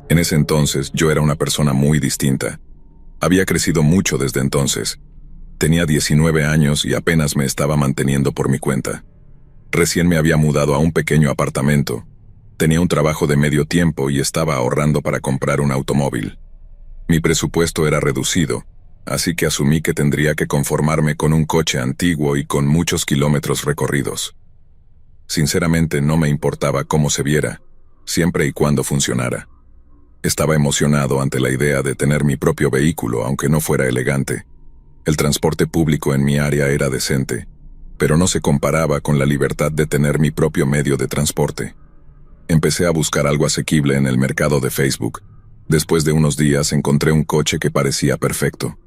En ese entonces yo era una persona muy distinta. Había crecido mucho desde entonces. Tenía 19 años y apenas me estaba manteniendo por mi cuenta. Recién me había mudado a un pequeño apartamento. Tenía un trabajo de medio tiempo y estaba ahorrando para comprar un automóvil. Mi presupuesto era reducido, así que asumí que tendría que conformarme con un coche antiguo y con muchos kilómetros recorridos. Sinceramente no me importaba cómo se viera, siempre y cuando funcionara. Estaba emocionado ante la idea de tener mi propio vehículo, aunque no fuera elegante. El transporte público en mi área era decente, pero no se comparaba con la libertad de tener mi propio medio de transporte. Empecé a buscar algo asequible en el mercado de Facebook. Después de unos días encontré un coche que parecía perfecto.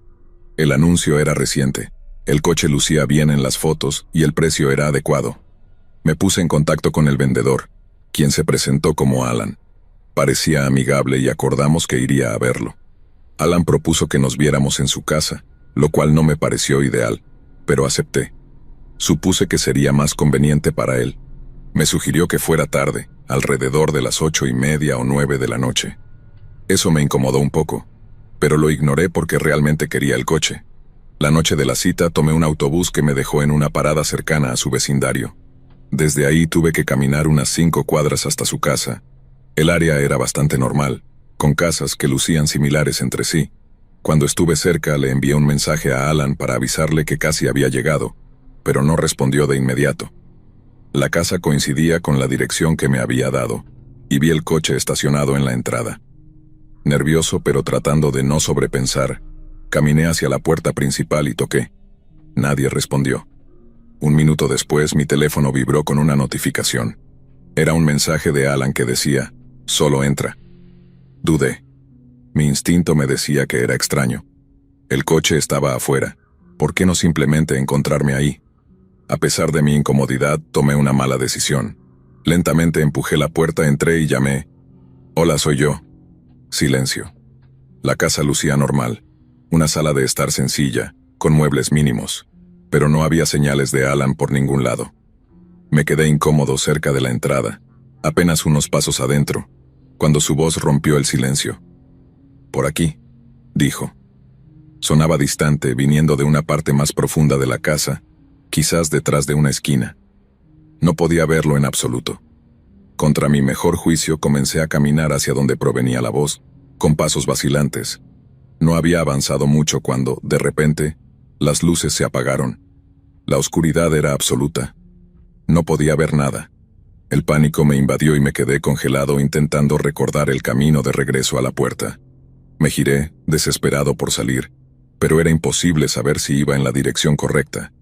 El anuncio era reciente, el coche lucía bien en las fotos y el precio era adecuado. Me puse en contacto con el vendedor, quien se presentó como Alan. Parecía amigable y acordamos que iría a verlo. Alan propuso que nos viéramos en su casa, lo cual no me pareció ideal, pero acepté. Supuse que sería más conveniente para él. Me sugirió que fuera tarde, alrededor de las 8:30 o 9 de la noche. Eso me incomodó un poco, pero lo ignoré porque realmente quería el coche. La noche de la cita tomé un autobús que me dejó en una parada cercana a su vecindario. Desde ahí tuve que caminar unas 5 cuadras hasta su casa. El área era bastante normal, con casas que lucían similares entre sí. Cuando estuve cerca le envié un mensaje a Alan para avisarle que casi había llegado, pero no respondió de inmediato. La casa coincidía con la dirección que me había dado, y vi el coche estacionado en la entrada. Nervioso pero tratando de no sobrepensar, caminé hacia la puerta principal y toqué. Nadie respondió. Un minuto después mi teléfono vibró con una notificación. Era un mensaje de Alan que decía: «Solo entra». Dudé. Mi instinto me decía que era extraño. El coche estaba afuera. ¿Por qué no simplemente encontrarme ahí? A pesar de mi incomodidad, tomé una mala decisión. Lentamente empujé la puerta, entré y llamé. «Hola, soy yo». Silencio. La casa lucía normal. Una sala de estar sencilla, con muebles mínimos. Pero no había señales de Alan por ningún lado. Me quedé incómodo cerca de la entrada, apenas unos pasos adentro, cuando su voz rompió el silencio. «Por aquí», dijo. Sonaba distante, viniendo de una parte más profunda de la casa, quizás detrás de una esquina. No podía verlo en absoluto. Contra mi mejor juicio comencé a caminar hacia donde provenía la voz, con pasos vacilantes. No había avanzado mucho cuando, de repente, las luces se apagaron. La oscuridad era absoluta. No podía ver nada. El pánico me invadió y me quedé congelado intentando recordar el camino de regreso a la puerta. Me giré, desesperado por salir, pero era imposible saber si iba en la dirección correcta.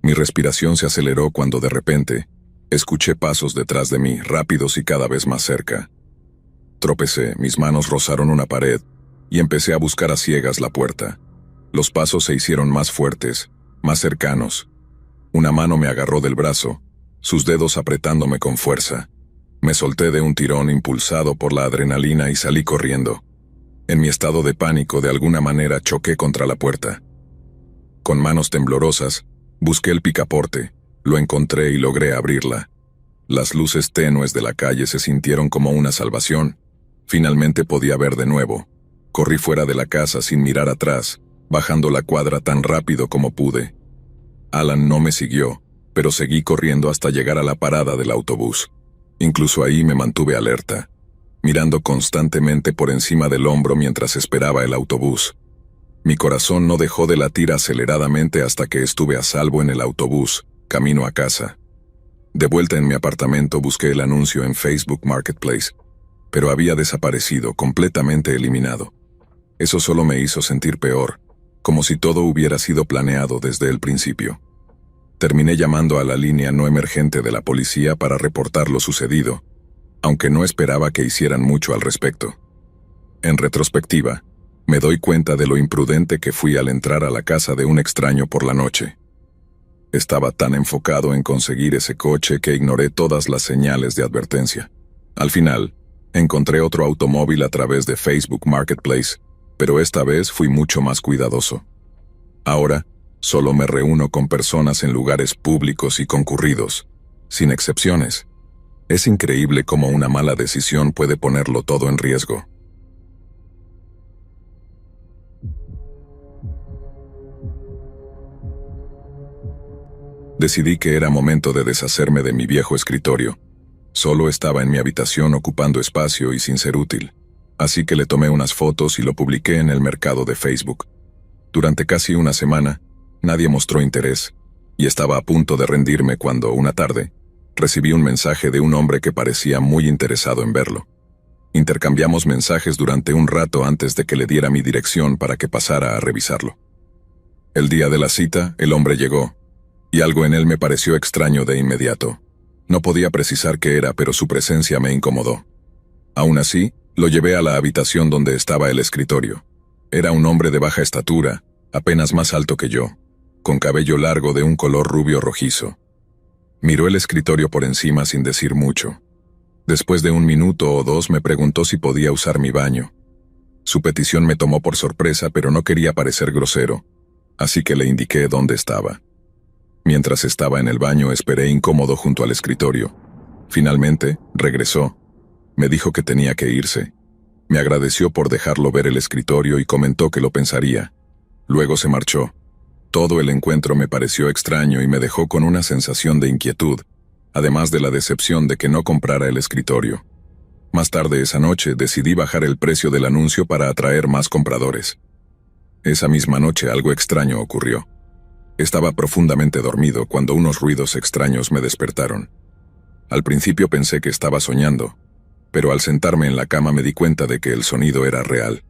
Mi respiración se aceleró cuando de repente escuché pasos detrás de mí, rápidos y cada vez más cerca. Tropecé, mis manos rozaron una pared y empecé a buscar a ciegas la puerta. Los pasos se hicieron más fuertes, más cercanos. Una mano me agarró del brazo, sus dedos apretándome con fuerza. Me solté de un tirón impulsado por la adrenalina y salí corriendo. En mi estado de pánico, de alguna manera choqué contra la puerta. Con manos temblorosas, busqué el picaporte, lo encontré y logré abrirla. Las luces tenues de la calle se sintieron como una salvación. Finalmente podía ver de nuevo. Corrí fuera de la casa sin mirar atrás, bajando la cuadra tan rápido como pude. Alan no me siguió, pero seguí corriendo hasta llegar a la parada del autobús. Incluso ahí me mantuve alerta, mirando constantemente por encima del hombro mientras esperaba el autobús. Mi corazón no dejó de latir aceleradamente hasta que estuve a salvo en el autobús, camino a casa. De vuelta en mi apartamento busqué el anuncio en Facebook Marketplace, pero había desaparecido, completamente eliminado. Eso solo me hizo sentir peor, como si todo hubiera sido planeado desde el principio. Terminé llamando a la línea no emergente de la policía para reportar lo sucedido, aunque no esperaba que hicieran mucho al respecto. En retrospectiva, me doy cuenta de lo imprudente que fui al entrar a la casa de un extraño por la noche. Estaba tan enfocado en conseguir ese coche que ignoré todas las señales de advertencia. Al final, encontré otro automóvil a través de Facebook Marketplace, pero esta vez fui mucho más cuidadoso. Ahora, solo me reúno con personas en lugares públicos y concurridos, sin excepciones. Es increíble cómo una mala decisión puede ponerlo todo en riesgo. Decidí que era momento de deshacerme de mi viejo escritorio. Solo estaba en mi habitación ocupando espacio y sin ser útil. Así que le tomé unas fotos y lo publiqué en el mercado de Facebook. Durante casi una semana, nadie mostró interés, y estaba a punto de rendirme cuando, una tarde, recibí un mensaje de un hombre que parecía muy interesado en verlo. Intercambiamos mensajes durante un rato antes de que le diera mi dirección para que pasara a revisarlo. El día de la cita, el hombre llegó, y algo en él me pareció extraño de inmediato. No podía precisar qué era, pero su presencia me incomodó. Aún así, lo llevé a la habitación donde estaba el escritorio. Era un hombre de baja estatura, apenas más alto que yo, con cabello largo de un color rubio rojizo. Miró el escritorio por encima sin decir mucho. Después de 1 minuto o 2 me preguntó si podía usar mi baño. Su petición me tomó por sorpresa, pero no quería parecer grosero, así que le indiqué dónde estaba. Mientras estaba en el baño esperé incómodo junto al escritorio. Finalmente, regresó. Me dijo que tenía que irse. Me agradeció por dejarlo ver el escritorio y comentó que lo pensaría. Luego se marchó. Todo el encuentro me pareció extraño y me dejó con una sensación de inquietud, además de la decepción de que no comprara el escritorio. Más tarde esa noche decidí bajar el precio del anuncio para atraer más compradores. Esa misma noche algo extraño ocurrió. Estaba profundamente dormido cuando unos ruidos extraños me despertaron. Al principio pensé que estaba soñando, pero al sentarme en la cama me di cuenta de que el sonido era real.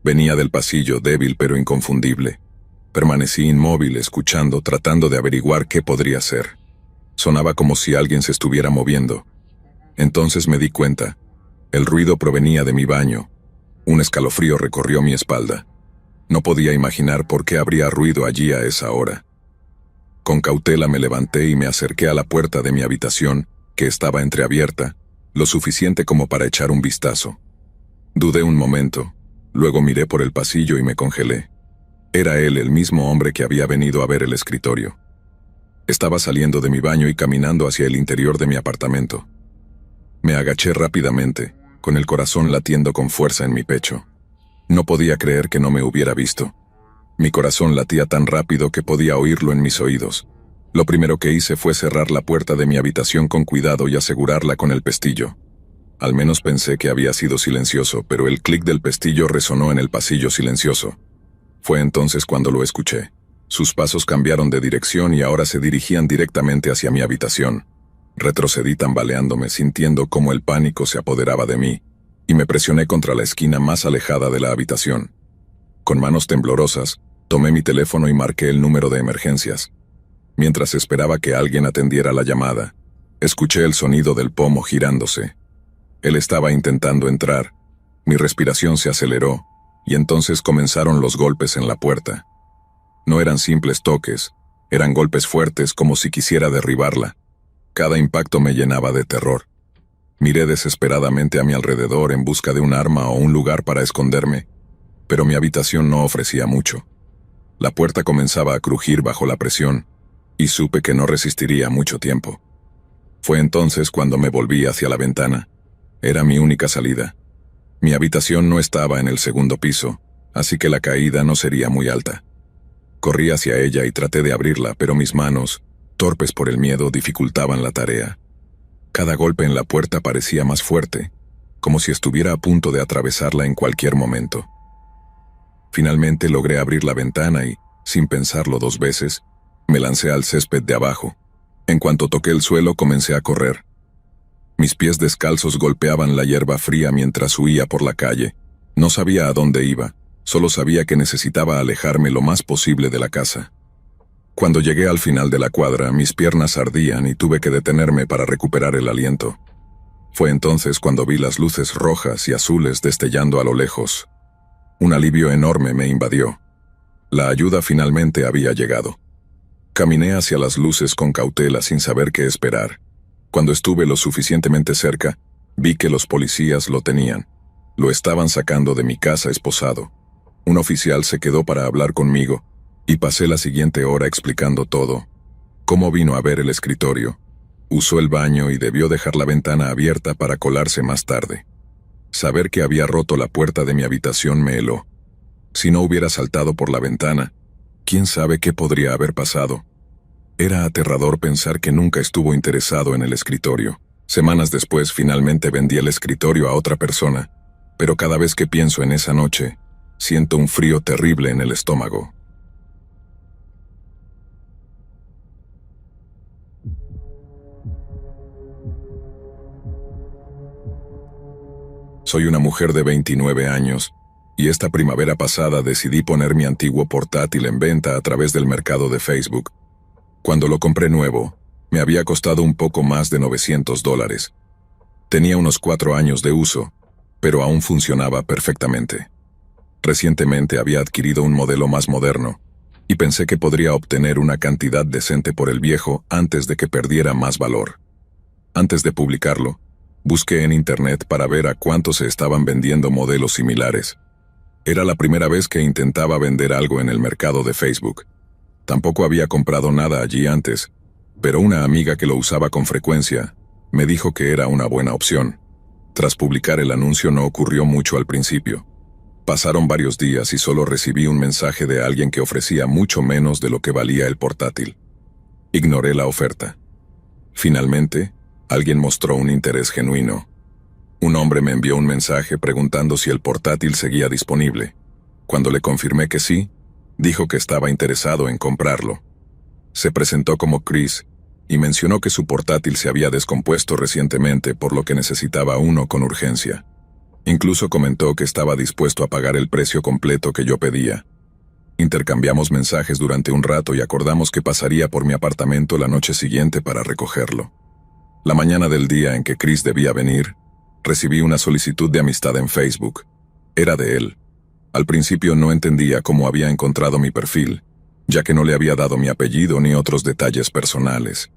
Venía del pasillo, débil pero inconfundible. Permanecí inmóvil, escuchando, tratando de averiguar qué podría ser. Sonaba como si alguien se estuviera moviendo. Entonces me di cuenta. El ruido provenía de mi baño. Un escalofrío recorrió mi espalda. No podía imaginar por qué habría ruido allí a esa hora. Con cautela me levanté y me acerqué a la puerta de mi habitación, que estaba entreabierta, lo suficiente como para echar un vistazo. Dudé un momento, luego miré por el pasillo y me congelé. Era él el mismo hombre que había venido a ver el escritorio. Estaba saliendo de mi baño y caminando hacia el interior de mi apartamento. Me agaché rápidamente, con el corazón latiendo con fuerza en mi pecho. No podía creer que no me hubiera visto. Mi corazón latía tan rápido que podía oírlo en mis oídos. Lo primero que hice fue cerrar la puerta de mi habitación con cuidado y asegurarla con el pestillo. Al menos pensé que había sido silencioso, pero el clic del pestillo resonó en el pasillo silencioso. Fue entonces cuando lo escuché. Sus pasos cambiaron de dirección y ahora se dirigían directamente hacia mi habitación. Retrocedí tambaleándome, sintiendo cómo el pánico se apoderaba de mí, y me presioné contra la esquina más alejada de la habitación. Con manos temblorosas, tomé mi teléfono y marqué el número de emergencias. Mientras esperaba que alguien atendiera la llamada, escuché el sonido del pomo girándose. Él estaba intentando entrar. Mi respiración se aceleró, y entonces comenzaron los golpes en la puerta. No eran simples toques, eran golpes fuertes como si quisiera derribarla. Cada impacto me llenaba de terror. Miré desesperadamente a mi alrededor en busca de un arma o un lugar para esconderme, pero mi habitación no ofrecía mucho. La puerta comenzaba a crujir bajo la presión, y supe que no resistiría mucho tiempo. Fue entonces cuando me volví hacia la ventana. Era mi única salida. Mi habitación no estaba en el segundo piso, así que la caída no sería muy alta. Corrí hacia ella y traté de abrirla, pero mis manos, torpes por el miedo, dificultaban la tarea. Cada golpe en la puerta parecía más fuerte, como si estuviera a punto de atravesarla en cualquier momento. Finalmente logré abrir la ventana y, sin pensarlo 2 veces, me lancé al césped de abajo. En cuanto toqué el suelo, comencé a correr. Mis pies descalzos golpeaban la hierba fría mientras huía por la calle. No sabía a dónde iba, solo sabía que necesitaba alejarme lo más posible de la casa. Cuando llegué al final de la cuadra, mis piernas ardían y tuve que detenerme para recuperar el aliento. Fue entonces cuando vi las luces rojas y azules destellando a lo lejos. Un alivio enorme me invadió. La ayuda finalmente había llegado. Caminé hacia las luces con cautela sin saber qué esperar. Cuando estuve lo suficientemente cerca, vi que los policías lo tenían. Lo estaban sacando de mi casa esposado. Un oficial se quedó para hablar conmigo, y pasé la siguiente hora explicando todo. Cómo vino a ver el escritorio. Usó el baño y debió dejar la ventana abierta para colarse más tarde. Saber que había roto la puerta de mi habitación me heló. Si no hubiera saltado por la ventana, quién sabe qué podría haber pasado. Era aterrador pensar que nunca estuvo interesado en el escritorio. Semanas después finalmente vendí el escritorio a otra persona, pero cada vez que pienso en esa noche, siento un frío terrible en el estómago. Soy una mujer de 29 años, y esta primavera pasada decidí poner mi antiguo portátil en venta a través del mercado de Facebook. Cuando lo compré nuevo, me había costado un poco más de $900. Tenía unos 4 años de uso, pero aún funcionaba perfectamente. Recientemente había adquirido un modelo más moderno, y pensé que podría obtener una cantidad decente por el viejo antes de que perdiera más valor. Antes de publicarlo, busqué en internet para ver a cuánto se estaban vendiendo modelos similares. Era la primera vez que intentaba vender algo en el mercado de Facebook. Tampoco había comprado nada allí antes, pero una amiga que lo usaba con frecuencia me dijo que era una buena opción. Tras publicar el anuncio no ocurrió mucho al principio. Pasaron varios días y solo recibí un mensaje de alguien que ofrecía mucho menos de lo que valía el portátil. Ignoré la oferta. Finalmente, alguien mostró un interés genuino. Un hombre me envió un mensaje preguntando si el portátil seguía disponible. Cuando le confirmé que sí, dijo que estaba interesado en comprarlo. Se presentó como Chris y mencionó que su portátil se había descompuesto recientemente, por lo que necesitaba uno con urgencia. Incluso comentó que estaba dispuesto a pagar el precio completo que yo pedía. Intercambiamos mensajes durante un rato y acordamos que pasaría por mi apartamento la noche siguiente para recogerlo. La mañana del día en que Chris debía venir, recibí una solicitud de amistad en Facebook. Era de él. Al principio no entendía cómo había encontrado mi perfil, ya que no le había dado mi apellido ni otros detalles personales.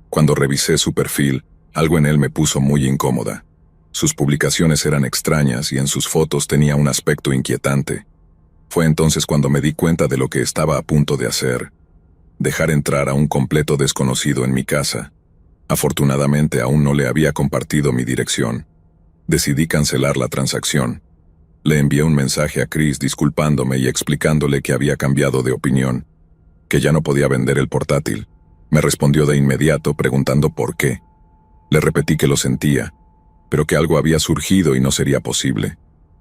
Cuando revisé su perfil, algo en él me puso muy incómoda. Sus publicaciones eran extrañas y en sus fotos tenía un aspecto inquietante. Fue entonces cuando me di cuenta de lo que estaba a punto de hacer: dejar entrar a un completo desconocido en mi casa. Afortunadamente aún no le había compartido mi dirección. Decidí cancelar la transacción. Le envié un mensaje a Chris disculpándome y explicándole que había cambiado de opinión, que ya no podía vender el portátil. Me respondió de inmediato preguntando por qué. Le repetí que lo sentía, pero que algo había surgido y no sería posible.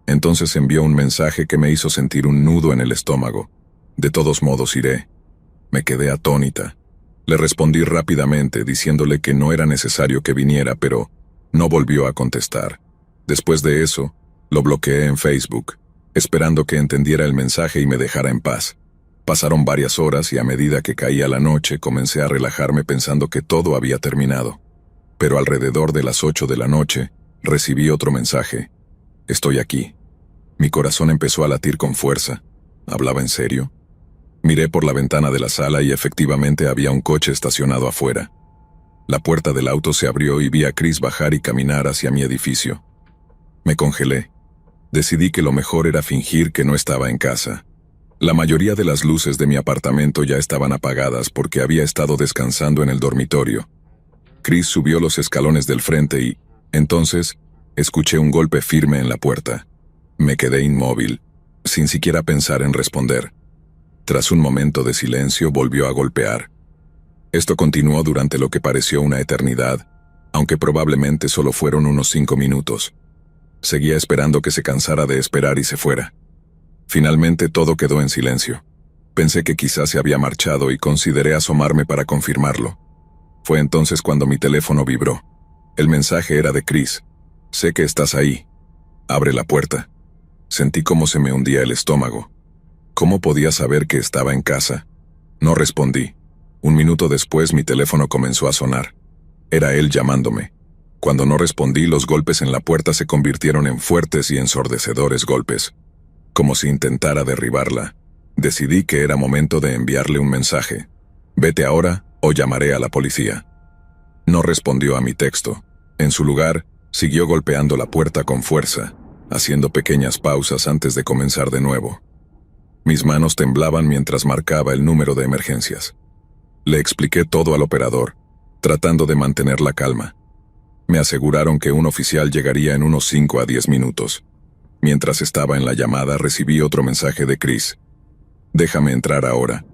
Entonces envió un mensaje que me hizo sentir un nudo en el estómago. De todos modos iré. Me quedé atónita. Le respondí rápidamente diciéndole que no era necesario que viniera, pero no volvió a contestar. Después de eso, lo bloqueé en Facebook, esperando que entendiera el mensaje y me dejara en paz. Pasaron varias horas y a medida que caía la noche comencé a relajarme pensando que todo había terminado. Pero alrededor de las 8 de la noche, recibí otro mensaje. Estoy aquí. Mi corazón empezó a latir con fuerza. ¿Hablaba en serio? Miré por la ventana de la sala y efectivamente había un coche estacionado afuera. La puerta del auto se abrió y vi a Chris bajar y caminar hacia mi edificio. Me congelé. Decidí que lo mejor era fingir que no estaba en casa. La mayoría de las luces de mi apartamento ya estaban apagadas porque había estado descansando en el dormitorio. Chris subió los escalones del frente y, entonces, escuché un golpe firme en la puerta. Me quedé inmóvil, sin siquiera pensar en responder. Tras un momento de silencio, volvió a golpear. Esto continuó durante lo que pareció una eternidad, aunque probablemente solo fueron unos 5 minutos. Seguía esperando que se cansara de esperar y se fuera. Finalmente todo quedó en silencio. Pensé que quizás se había marchado y consideré asomarme para confirmarlo. Fue entonces cuando mi teléfono vibró. El mensaje era de Chris. Sé que estás ahí. Abre la puerta. Sentí cómo se me hundía el estómago. ¿Cómo podía saber que estaba en casa? No respondí. Un minuto después mi teléfono comenzó a sonar. Era él llamándome. Cuando no respondí, los golpes en la puerta se convirtieron en fuertes y ensordecedores golpes. Como si intentara derribarla. Decidí que era momento de enviarle un mensaje. Vete ahora o llamaré a la policía. No respondió a mi texto. En su lugar, siguió golpeando la puerta con fuerza, haciendo pequeñas pausas antes de comenzar de nuevo. Mis manos temblaban mientras marcaba el número de emergencias. Le expliqué todo al operador, tratando de mantener la calma. Me aseguraron que un oficial llegaría en unos 5 a 10 minutos. Mientras estaba en la llamada, recibí otro mensaje de Chris. Déjame entrar ahora.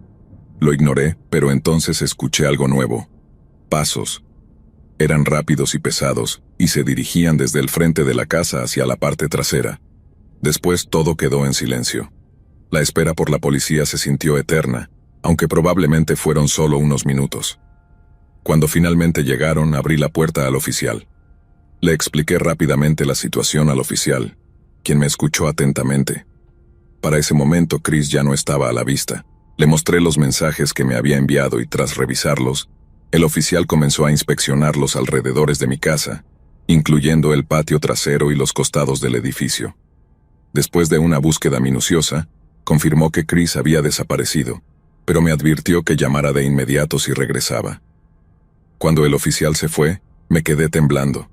Lo ignoré, pero entonces escuché algo nuevo. Pasos. Eran rápidos y pesados, y se dirigían desde el frente de la casa hacia la parte trasera. Después todo quedó en silencio. La espera por la policía se sintió eterna, aunque probablemente fueron solo unos minutos. Cuando finalmente llegaron, abrí la puerta al oficial. Le expliqué rápidamente la situación al oficial, quien me escuchó atentamente. Para ese momento, Chris ya no estaba a la vista. Le mostré los mensajes que me había enviado y tras revisarlos, el oficial comenzó a inspeccionar los alrededores de mi casa, incluyendo el patio trasero y los costados del edificio. Después de una búsqueda minuciosa, confirmó que Chris había desaparecido, pero me advirtió que llamara de inmediato si regresaba. Cuando el oficial se fue, me quedé temblando.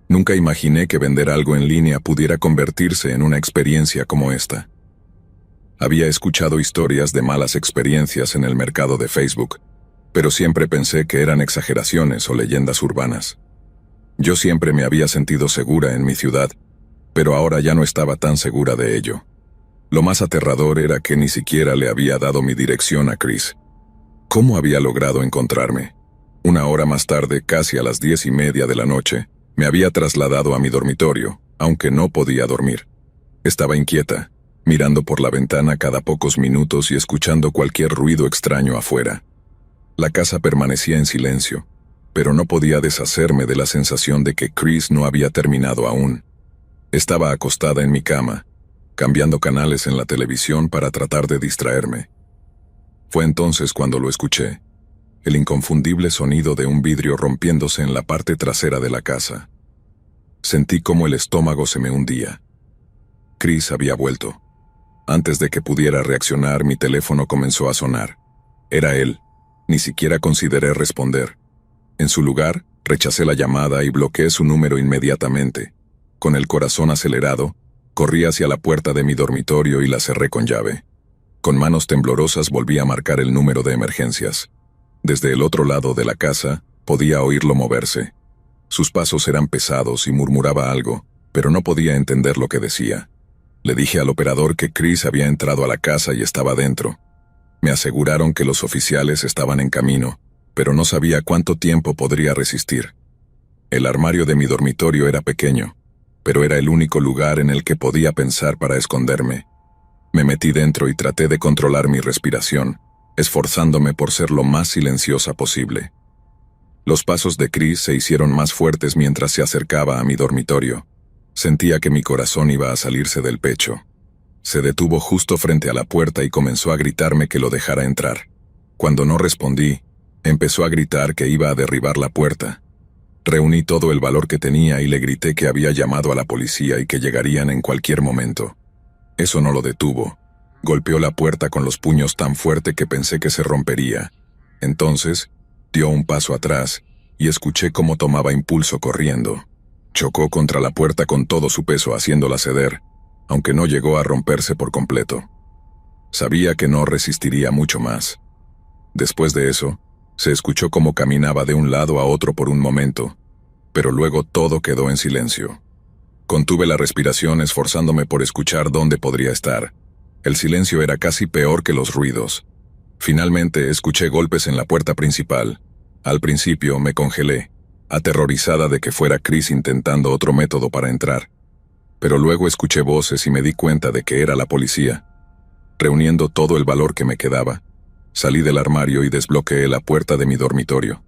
Nunca imaginé que vender algo en línea pudiera convertirse en una experiencia como esta. Había escuchado historias de malas experiencias en el mercado de Facebook, pero siempre pensé que eran exageraciones o leyendas urbanas. Yo siempre me había sentido segura en mi ciudad, pero ahora ya no estaba tan segura de ello. Lo más aterrador era que ni siquiera le había dado mi dirección a Chris. ¿Cómo había logrado encontrarme? Una hora más tarde, casi a las 10:30 de la noche, me había trasladado a mi dormitorio, aunque no podía dormir. Estaba inquieta, mirando por la ventana cada pocos minutos y escuchando cualquier ruido extraño afuera. La casa permanecía en silencio, pero no podía deshacerme de la sensación de que Chris no había terminado aún. Estaba acostada en mi cama, cambiando canales en la televisión para tratar de distraerme. Fue entonces cuando lo escuché, el inconfundible sonido de un vidrio rompiéndose en la parte trasera de la casa. Sentí como el estómago se me hundía. Chris había vuelto. Antes de que pudiera reaccionar, mi teléfono comenzó a sonar. Era él. Ni siquiera consideré responder. En su lugar, rechacé la llamada y bloqueé su número inmediatamente. Con el corazón acelerado, corrí hacia la puerta de mi dormitorio y la cerré con llave. Con manos temblorosas volví a marcar el número de emergencias. Desde el otro lado de la casa, podía oírlo moverse. Sus pasos eran pesados y murmuraba algo, pero no podía entender lo que decía. Le dije al operador que Chris había entrado a la casa y estaba dentro. Me aseguraron que los oficiales estaban en camino, pero no sabía cuánto tiempo podría resistir. El armario de mi dormitorio era pequeño, pero era el único lugar en el que podía pensar para esconderme. Me metí dentro y traté de controlar mi respiración, esforzándome por ser lo más silenciosa posible. Los pasos de Chris se hicieron más fuertes mientras se acercaba a mi dormitorio. Sentía que mi corazón iba a salirse del pecho. Se detuvo justo frente a la puerta y comenzó a gritarme que lo dejara entrar. Cuando no respondí, empezó a gritar que iba a derribar la puerta. Reuní todo el valor que tenía y le grité que había llamado a la policía y que llegarían en cualquier momento. Eso no lo detuvo. Golpeó la puerta con los puños tan fuerte que pensé que se rompería. Entonces, dio un paso atrás y escuché cómo tomaba impulso corriendo. Chocó contra la puerta con todo su peso haciéndola ceder, aunque no llegó a romperse por completo. Sabía que no resistiría mucho más. Después de eso, se escuchó cómo caminaba de un lado a otro por un momento, pero luego todo quedó en silencio. Contuve la respiración esforzándome por escuchar dónde podría estar. El silencio era casi peor que los ruidos. Finalmente escuché golpes en la puerta principal. Al principio me congelé, aterrorizada de que fuera Chris intentando otro método para entrar. Pero luego escuché voces y me di cuenta de que era la policía. Reuniendo todo el valor que me quedaba, salí del armario y desbloqueé la puerta de mi dormitorio.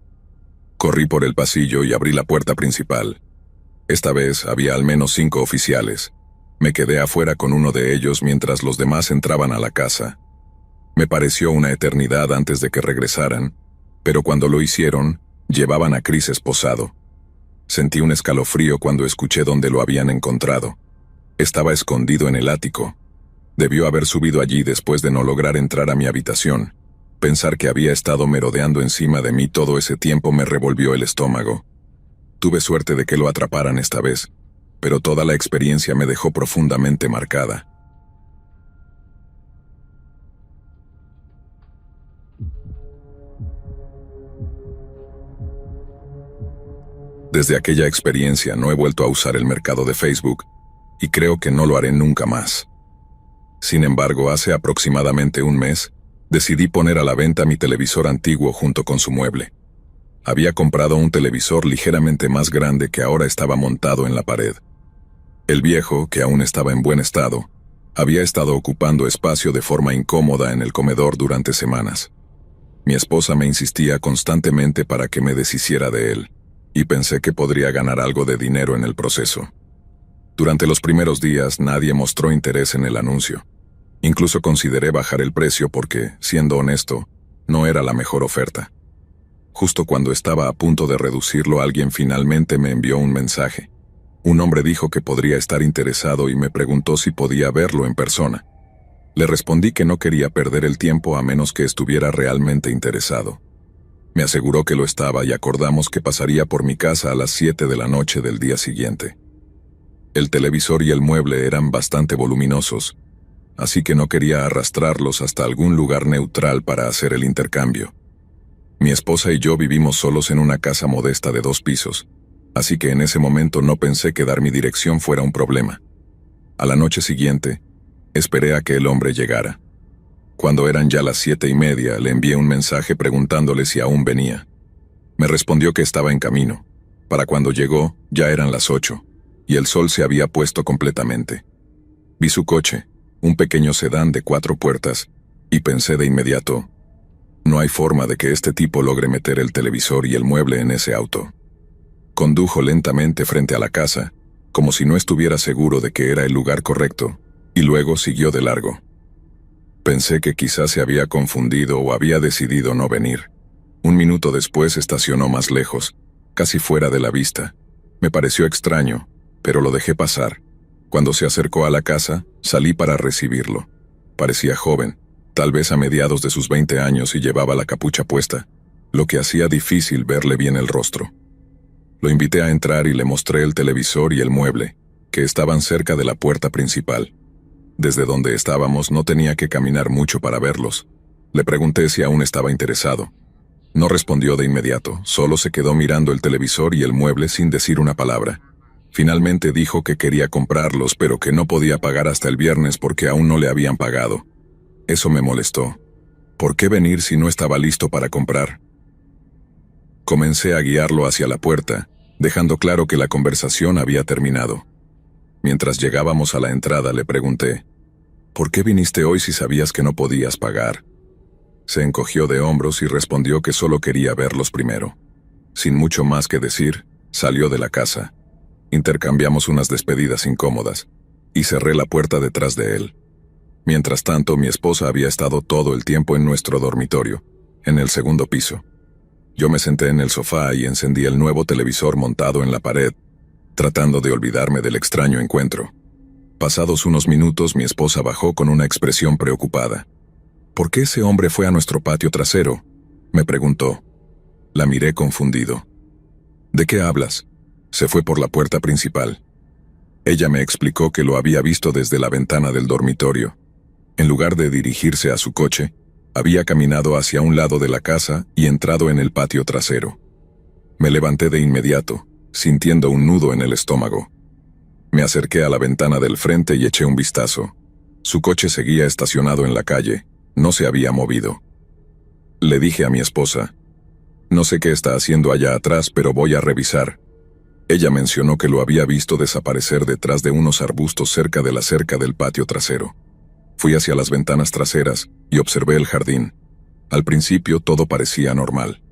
Corrí por el pasillo y abrí la puerta principal. Esta vez había al menos 5 oficiales. Me quedé afuera con uno de ellos mientras los demás entraban a la casa. Me pareció una eternidad antes de que regresaran, pero cuando lo hicieron, llevaban a Chris esposado. Sentí un escalofrío cuando escuché dónde lo habían encontrado. Estaba escondido en el ático. Debió haber subido allí después de no lograr entrar a mi habitación. Pensar que había estado merodeando encima de mí todo ese tiempo me revolvió el estómago. Tuve suerte de que lo atraparan esta vez, pero toda la experiencia me dejó profundamente marcada. Desde aquella experiencia no he vuelto a usar el mercado de Facebook, y creo que no lo haré nunca más. Sin embargo, hace aproximadamente un mes, Decidí poner a la venta mi televisor antiguo junto con su mueble. Había comprado un televisor ligeramente más grande que ahora estaba montado en la pared. El viejo, que aún estaba en buen estado, había estado ocupando espacio de forma incómoda en el comedor durante semanas. Mi esposa me insistía constantemente para que me deshiciera de él, y pensé que podría ganar algo de dinero en el proceso. Durante los primeros días nadie mostró interés en el anuncio. Incluso consideré bajar el precio porque, siendo honesto, no era la mejor oferta. Justo cuando estaba a punto de reducirlo, alguien finalmente me envió un mensaje. Un hombre dijo que podría estar interesado y me preguntó si podía verlo en persona. Le respondí que no quería perder el tiempo a menos que estuviera realmente interesado. Me aseguró que lo estaba y acordamos que pasaría por mi casa a las 7 de la noche del día siguiente. El televisor y el mueble eran bastante voluminosos, así que no quería arrastrarlos hasta algún lugar neutral para hacer el intercambio. Mi esposa y yo vivimos solos en una casa modesta de 2 pisos, así que en ese momento no pensé que dar mi dirección fuera un problema. A la noche siguiente, esperé a que el hombre llegara. Cuando eran ya las 7:30, le envié un mensaje preguntándole si aún venía. Me respondió que estaba en camino. Para cuando llegó, ya eran las 8, y el sol se había puesto completamente. Vi su coche, un pequeño sedán de 4 puertas, y pensé de inmediato, no hay forma de que este tipo logre meter el televisor y el mueble en ese auto. Condujo lentamente frente a la casa, como si no estuviera seguro de que era el lugar correcto, y luego siguió de largo. Pensé que quizás se había confundido o había decidido no venir. Un minuto después estacionó más lejos, casi fuera de la vista. Me pareció extraño, pero lo dejé pasar. Cuando se acercó a la casa, salí para recibirlo. Parecía joven, tal vez a mediados de sus 20 años y llevaba la capucha puesta, lo que hacía difícil verle bien el rostro. Lo invité a entrar y le mostré el televisor y el mueble, que estaban cerca de la puerta principal. Desde donde estábamos no tenía que caminar mucho para verlos. Le pregunté si aún estaba interesado. No respondió de inmediato, solo se quedó mirando el televisor y el mueble sin decir una palabra. Finalmente dijo que quería comprarlos, pero que no podía pagar hasta el viernes porque aún no le habían pagado. Eso me molestó. ¿Por qué venir si no estaba listo para comprar? Comencé a guiarlo hacia la puerta, dejando claro que la conversación había terminado. Mientras llegábamos a la entrada le pregunté, ¿por qué viniste hoy si sabías que no podías pagar? Se encogió de hombros y respondió que solo quería verlos primero. Sin mucho más que decir, salió de la casa. Intercambiamos unas despedidas incómodas, y cerré la puerta detrás de él. Mientras tanto, mi esposa había estado todo el tiempo en nuestro dormitorio, en el segundo piso. Yo me senté en el sofá y encendí el nuevo televisor montado en la pared, tratando de olvidarme del extraño encuentro. Pasados unos minutos, mi esposa bajó con una expresión preocupada. ¿Por qué ese hombre fue a nuestro patio trasero?, me preguntó. La miré confundido. ¿De qué hablas? Se fue por la puerta principal. Ella me explicó que lo había visto desde la ventana del dormitorio. En lugar de dirigirse a su coche, había caminado hacia un lado de la casa y entrado en el patio trasero. Me levanté de inmediato, sintiendo un nudo en el estómago. Me acerqué a la ventana del frente y eché un vistazo. Su coche seguía estacionado en la calle, no se había movido. Le dije a mi esposa, no sé qué está haciendo allá atrás, pero voy a revisar. Ella mencionó que lo había visto desaparecer detrás de unos arbustos cerca de la cerca del patio trasero. Fui hacia las ventanas traseras y observé el jardín. Al principio todo parecía normal.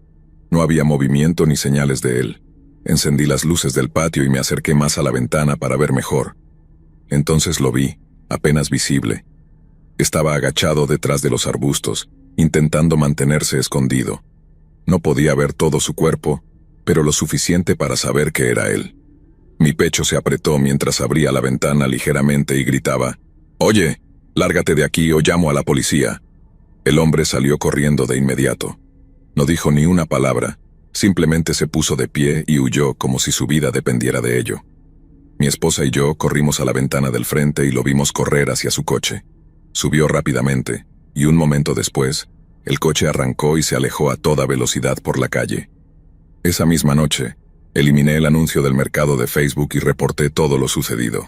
No había movimiento ni señales de él. Encendí las luces del patio y me acerqué más a la ventana para ver mejor. Entonces lo vi, apenas visible. Estaba agachado detrás de los arbustos, intentando mantenerse escondido. No podía ver todo su cuerpo, pero lo suficiente para saber que era él. Mi pecho se apretó mientras abría la ventana ligeramente y gritaba, «Oye, lárgate de aquí o llamo a la policía». El hombre salió corriendo de inmediato. No dijo ni una palabra, simplemente se puso de pie y huyó como si su vida dependiera de ello. Mi esposa y yo corrimos a la ventana del frente y lo vimos correr hacia su coche. Subió rápidamente, y un momento después, el coche arrancó y se alejó a toda velocidad por la calle. Esa misma noche, eliminé el anuncio del mercado de Facebook y reporté todo lo sucedido.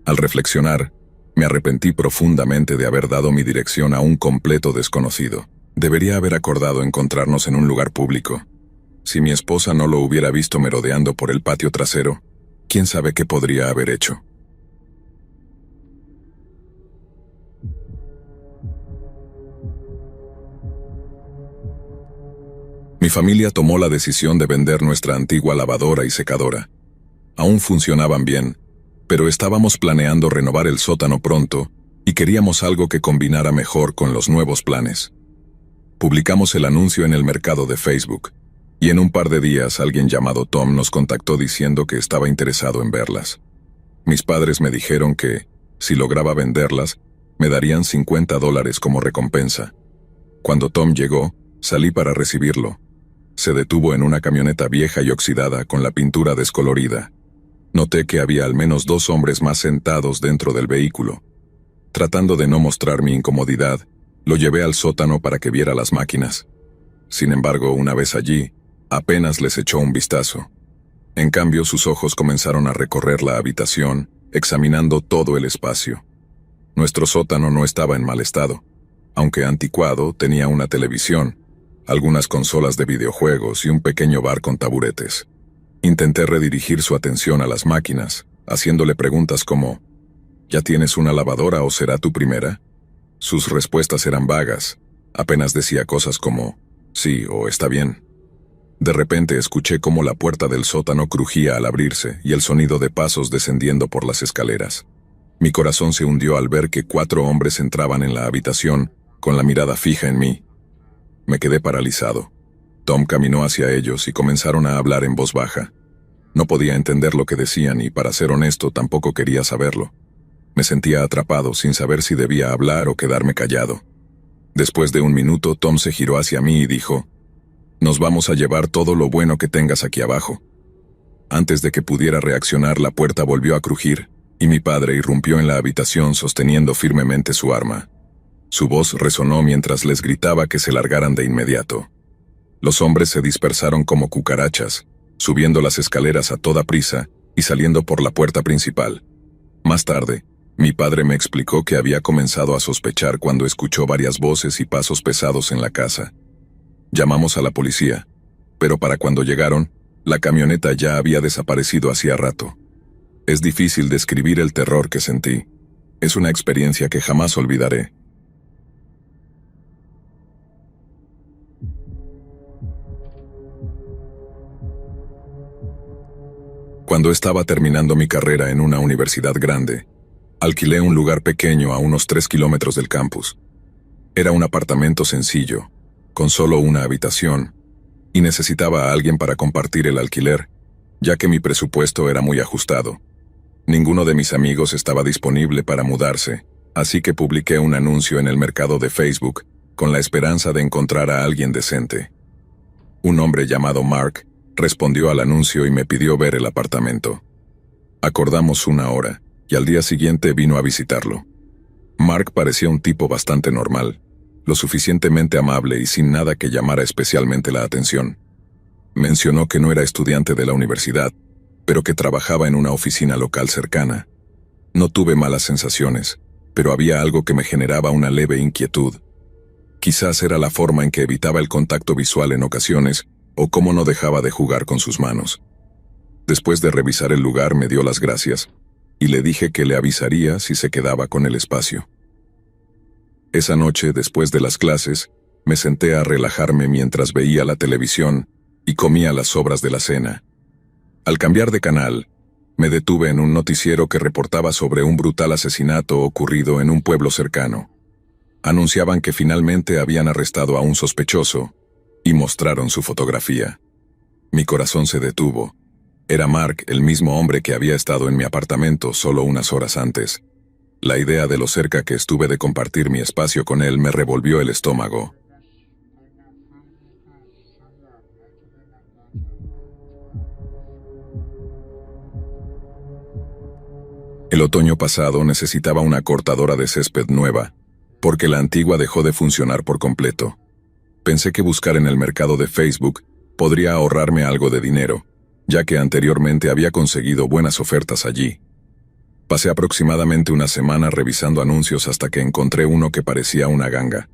Al reflexionar, Me arrepentí profundamente de haber dado mi dirección a un completo desconocido. Debería haber acordado encontrarnos en un lugar público. Si mi esposa no lo hubiera visto merodeando por el patio trasero, quién sabe qué podría haber hecho. Mi familia tomó la decisión de vender nuestra antigua lavadora y secadora. Aún funcionaban bien, pero estábamos planeando renovar el sótano pronto y queríamos algo que combinara mejor con los nuevos planes. Publicamos el anuncio en el mercado de Facebook, y en un par de días alguien llamado Tom nos contactó diciendo que estaba interesado en verlas. Mis padres me dijeron que, si lograba venderlas, me darían $50 como recompensa. Cuando Tom llegó, salí para recibirlo. Se detuvo en una camioneta vieja y oxidada con la pintura descolorida. Noté que había al menos 2 hombres más sentados dentro del vehículo. Tratando de no mostrar mi incomodidad, lo llevé al sótano para que viera las máquinas. Sin embargo, una vez allí, apenas les echó un vistazo. En cambio, sus ojos comenzaron a recorrer la habitación, examinando todo el espacio. Nuestro sótano no estaba en mal estado. Aunque anticuado, tenía una televisión, algunas consolas de videojuegos y un pequeño bar con taburetes. Intenté redirigir su atención a las máquinas, haciéndole preguntas como: ¿ya tienes una lavadora o será tu primera? Sus respuestas eran vagas, apenas decía cosas como sí o está bien. De repente escuché cómo la puerta del sótano crujía al abrirse y el sonido de pasos descendiendo por las escaleras. Mi corazón se hundió al ver que 4 hombres entraban en la habitación, con la mirada fija en mí. Me quedé paralizado. Tom caminó hacia ellos y comenzaron a hablar en voz baja. No podía entender lo que decían y, para ser honesto, tampoco quería saberlo. Me sentía atrapado sin saber si debía hablar o quedarme callado. Después de un minuto, Tom se giró hacia mí y dijo: «Nos vamos a llevar todo lo bueno que tengas aquí abajo». Antes de que pudiera reaccionar, la puerta volvió a crujir, y mi padre irrumpió en la habitación sosteniendo firmemente su arma. Su voz resonó mientras les gritaba que se largaran de inmediato. Los hombres se dispersaron como cucarachas, subiendo las escaleras a toda prisa y saliendo por la puerta principal. Más tarde, mi padre me explicó que había comenzado a sospechar cuando escuchó varias voces y pasos pesados en la casa. Llamamos a la policía, pero para cuando llegaron, la camioneta ya había desaparecido hacía rato. Es difícil describir el terror que sentí. Es una experiencia que jamás olvidaré. Cuando estaba terminando mi carrera en una universidad grande, alquilé un lugar pequeño a unos 3 kilómetros del campus. Era un apartamento sencillo, con solo una habitación, y necesitaba a alguien para compartir el alquiler, ya que mi presupuesto era muy ajustado. Ninguno de mis amigos estaba disponible para mudarse, así que publiqué un anuncio en el mercado de Facebook, con la esperanza de encontrar a alguien decente. Un hombre llamado Mark respondió al anuncio y me pidió ver el apartamento. Acordamos una hora, y al día siguiente vino a visitarlo. Mark parecía un tipo bastante normal, lo suficientemente amable y sin nada que llamara especialmente la atención. Mencionó que no era estudiante de la universidad, pero que trabajaba en una oficina local cercana. No tuve malas sensaciones, pero había algo que me generaba una leve inquietud. Quizás era la forma en que evitaba el contacto visual en ocasiones, o cómo no dejaba de jugar con sus manos. Después de revisar el lugar, me dio las gracias, y le dije que le avisaría si se quedaba con el espacio. Esa noche, después de las clases, me senté a relajarme mientras veía la televisión y comía las sobras de la cena. Al cambiar de canal, me detuve en un noticiero que reportaba sobre un brutal asesinato ocurrido en un pueblo cercano. Anunciaban que finalmente habían arrestado a un sospechoso, y mostraron su fotografía. Mi corazón se detuvo. Era Mark, el mismo hombre que había estado en mi apartamento solo unas horas antes. La idea de lo cerca que estuve de compartir mi espacio con él me revolvió el estómago. El otoño pasado necesitaba una cortadora de césped nueva, porque la antigua dejó de funcionar por completo. Pensé que buscar en el mercado de Facebook podría ahorrarme algo de dinero, ya que anteriormente había conseguido buenas ofertas allí. Pasé aproximadamente una semana revisando anuncios hasta que encontré uno que parecía una ganga.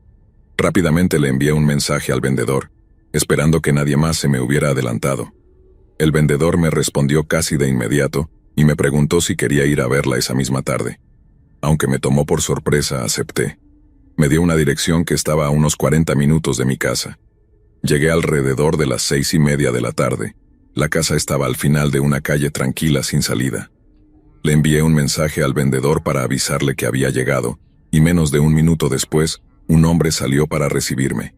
Rápidamente le envié un mensaje al vendedor, esperando que nadie más se me hubiera adelantado. El vendedor me respondió casi de inmediato y me preguntó si quería ir a verla esa misma tarde. Aunque me tomó por sorpresa, acepté. Me dio una dirección que estaba a unos 40 minutos de mi casa. Llegué alrededor de las 6:30 de la tarde. La casa estaba al final de una calle tranquila sin salida. Le envié un mensaje al vendedor para avisarle que había llegado, y menos de un minuto después, un hombre salió para recibirme.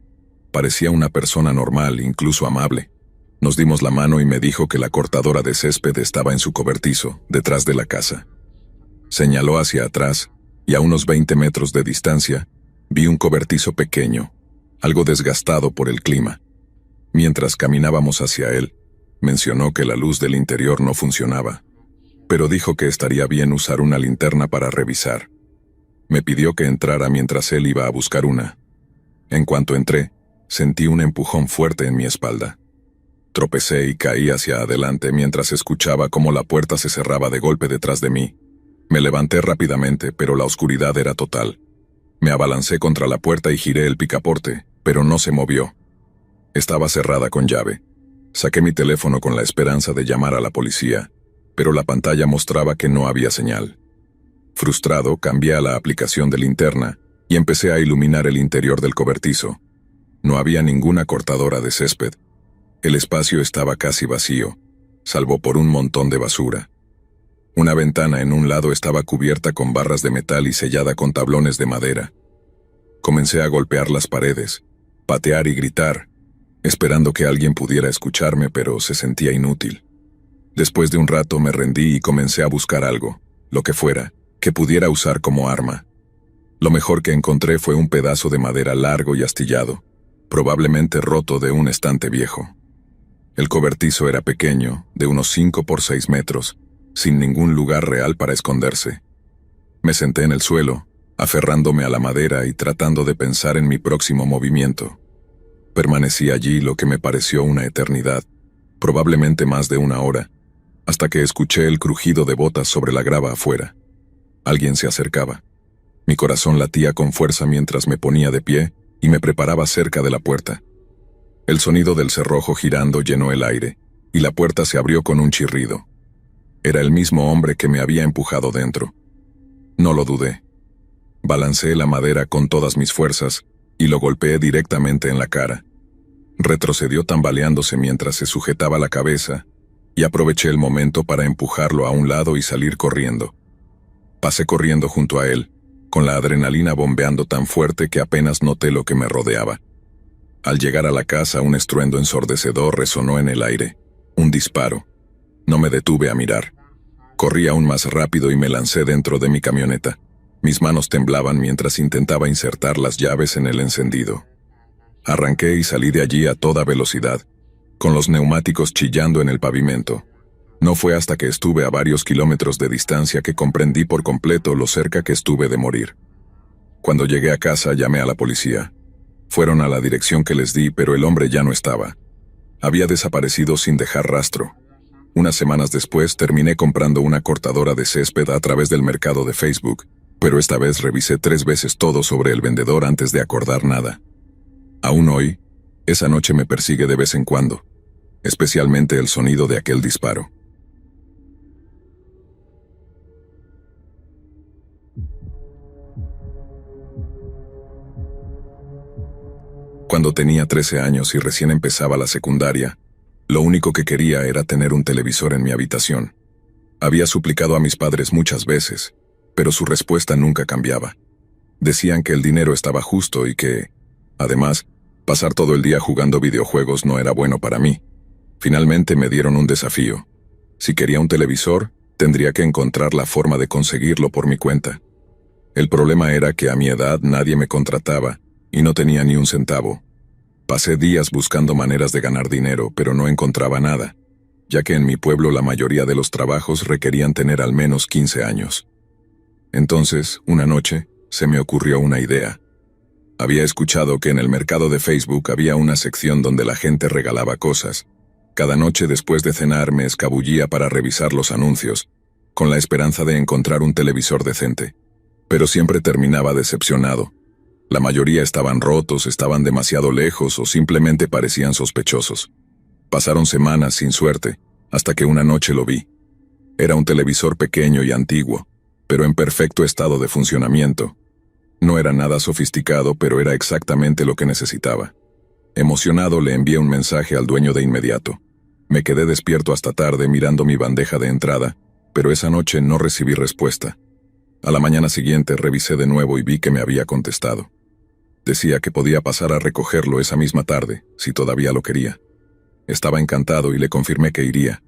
Parecía una persona normal, incluso amable. Nos dimos la mano y me dijo que la cortadora de césped estaba en su cobertizo, detrás de la casa. Señaló hacia atrás, y a unos 20 metros de distancia, vi un cobertizo pequeño, algo desgastado por el clima. Mientras caminábamos hacia él, mencionó que la luz del interior no funcionaba, pero dijo que estaría bien usar una linterna para revisar. Me pidió que entrara mientras él iba a buscar una. En cuanto entré, sentí un empujón fuerte en mi espalda. Tropecé y caí hacia adelante mientras escuchaba cómo la puerta se cerraba de golpe detrás de mí. Me levanté rápidamente, pero la oscuridad era total. Me abalancé contra la puerta y giré el picaporte, pero no se movió. Estaba cerrada con llave. Saqué mi teléfono con la esperanza de llamar a la policía, pero la pantalla mostraba que no había señal. Frustrado, cambié a la aplicación de linterna y empecé a iluminar el interior del cobertizo. No había ninguna cortadora de césped. El espacio estaba casi vacío, salvo por un montón de basura. Una ventana en un lado estaba cubierta con barras de metal y sellada con tablones de madera. Comencé a golpear las paredes, patear y gritar, esperando que alguien pudiera escucharme, pero se sentía inútil. Después de un rato me rendí y comencé a buscar algo, lo que fuera, que pudiera usar como arma. Lo mejor que encontré fue un pedazo de madera largo y astillado, probablemente roto de un estante viejo. El cobertizo era pequeño, de unos 5 por 6 metros, sin ningún lugar real para esconderse. Me senté en el suelo, aferrándome a la madera y tratando de pensar en mi próximo movimiento. Permanecí allí lo que me pareció una eternidad, probablemente más de una hora, hasta que escuché el crujido de botas sobre la grava afuera. Alguien se acercaba. Mi corazón latía con fuerza mientras me ponía de pie y me preparaba cerca de la puerta. El sonido del cerrojo girando llenó el aire, y la puerta se abrió con un chirrido. Era el mismo hombre que me había empujado dentro. No lo dudé. Balanceé la madera con todas mis fuerzas y lo golpeé directamente en la cara. Retrocedió tambaleándose mientras se sujetaba la cabeza, y aproveché el momento para empujarlo a un lado y salir corriendo. Pasé corriendo junto a él, con la adrenalina bombeando tan fuerte que apenas noté lo que me rodeaba. Al llegar a la casa, un estruendo ensordecedor resonó en el aire. Un disparo. No me detuve a mirar. Corrí aún más rápido y me lancé dentro de mi camioneta. Mis manos temblaban mientras intentaba insertar las llaves en el encendido. Arranqué y salí de allí a toda velocidad, con los neumáticos chillando en el pavimento. No fue hasta que estuve a varios kilómetros de distancia que comprendí por completo lo cerca que estuve de morir. Cuando llegué a casa, llamé a la policía. Fueron a la dirección que les di, pero el hombre ya no estaba. Había desaparecido sin dejar rastro. Unas semanas después terminé comprando una cortadora de césped a través del mercado de Facebook, pero esta vez revisé 3 veces todo sobre el vendedor antes de acordar nada. Aún hoy, esa noche me persigue de vez en cuando, especialmente el sonido de aquel disparo. Cuando tenía 13 años y recién empezaba la secundaria, lo único que quería era tener un televisor en mi habitación. Había suplicado a mis padres muchas veces, pero su respuesta nunca cambiaba. Decían que el dinero estaba justo y que, además, pasar todo el día jugando videojuegos no era bueno para mí. Finalmente me dieron un desafío. Si quería un televisor, tendría que encontrar la forma de conseguirlo por mi cuenta. El problema era que a mi edad nadie me contrataba y no tenía ni un centavo. Pasé días buscando maneras de ganar dinero, pero no encontraba nada, ya que en mi pueblo la mayoría de los trabajos requerían tener al menos 15 años. Entonces, una noche, se me ocurrió una idea. Había escuchado que en el mercado de Facebook había una sección donde la gente regalaba cosas. Cada noche después de cenar me escabullía para revisar los anuncios, con la esperanza de encontrar un televisor decente. Pero siempre terminaba decepcionado. La mayoría estaban rotos, estaban demasiado lejos o simplemente parecían sospechosos. Pasaron semanas sin suerte, hasta que una noche lo vi. Era un televisor pequeño y antiguo, pero en perfecto estado de funcionamiento. No era nada sofisticado, pero era exactamente lo que necesitaba. Emocionado, le envié un mensaje al dueño de inmediato. Me quedé despierto hasta tarde mirando mi bandeja de entrada, pero esa noche no recibí respuesta. A la mañana siguiente revisé de nuevo y vi que me había contestado. Decía que podía pasar a recogerlo esa misma tarde, si todavía lo quería. Estaba encantado y le confirmé que iría.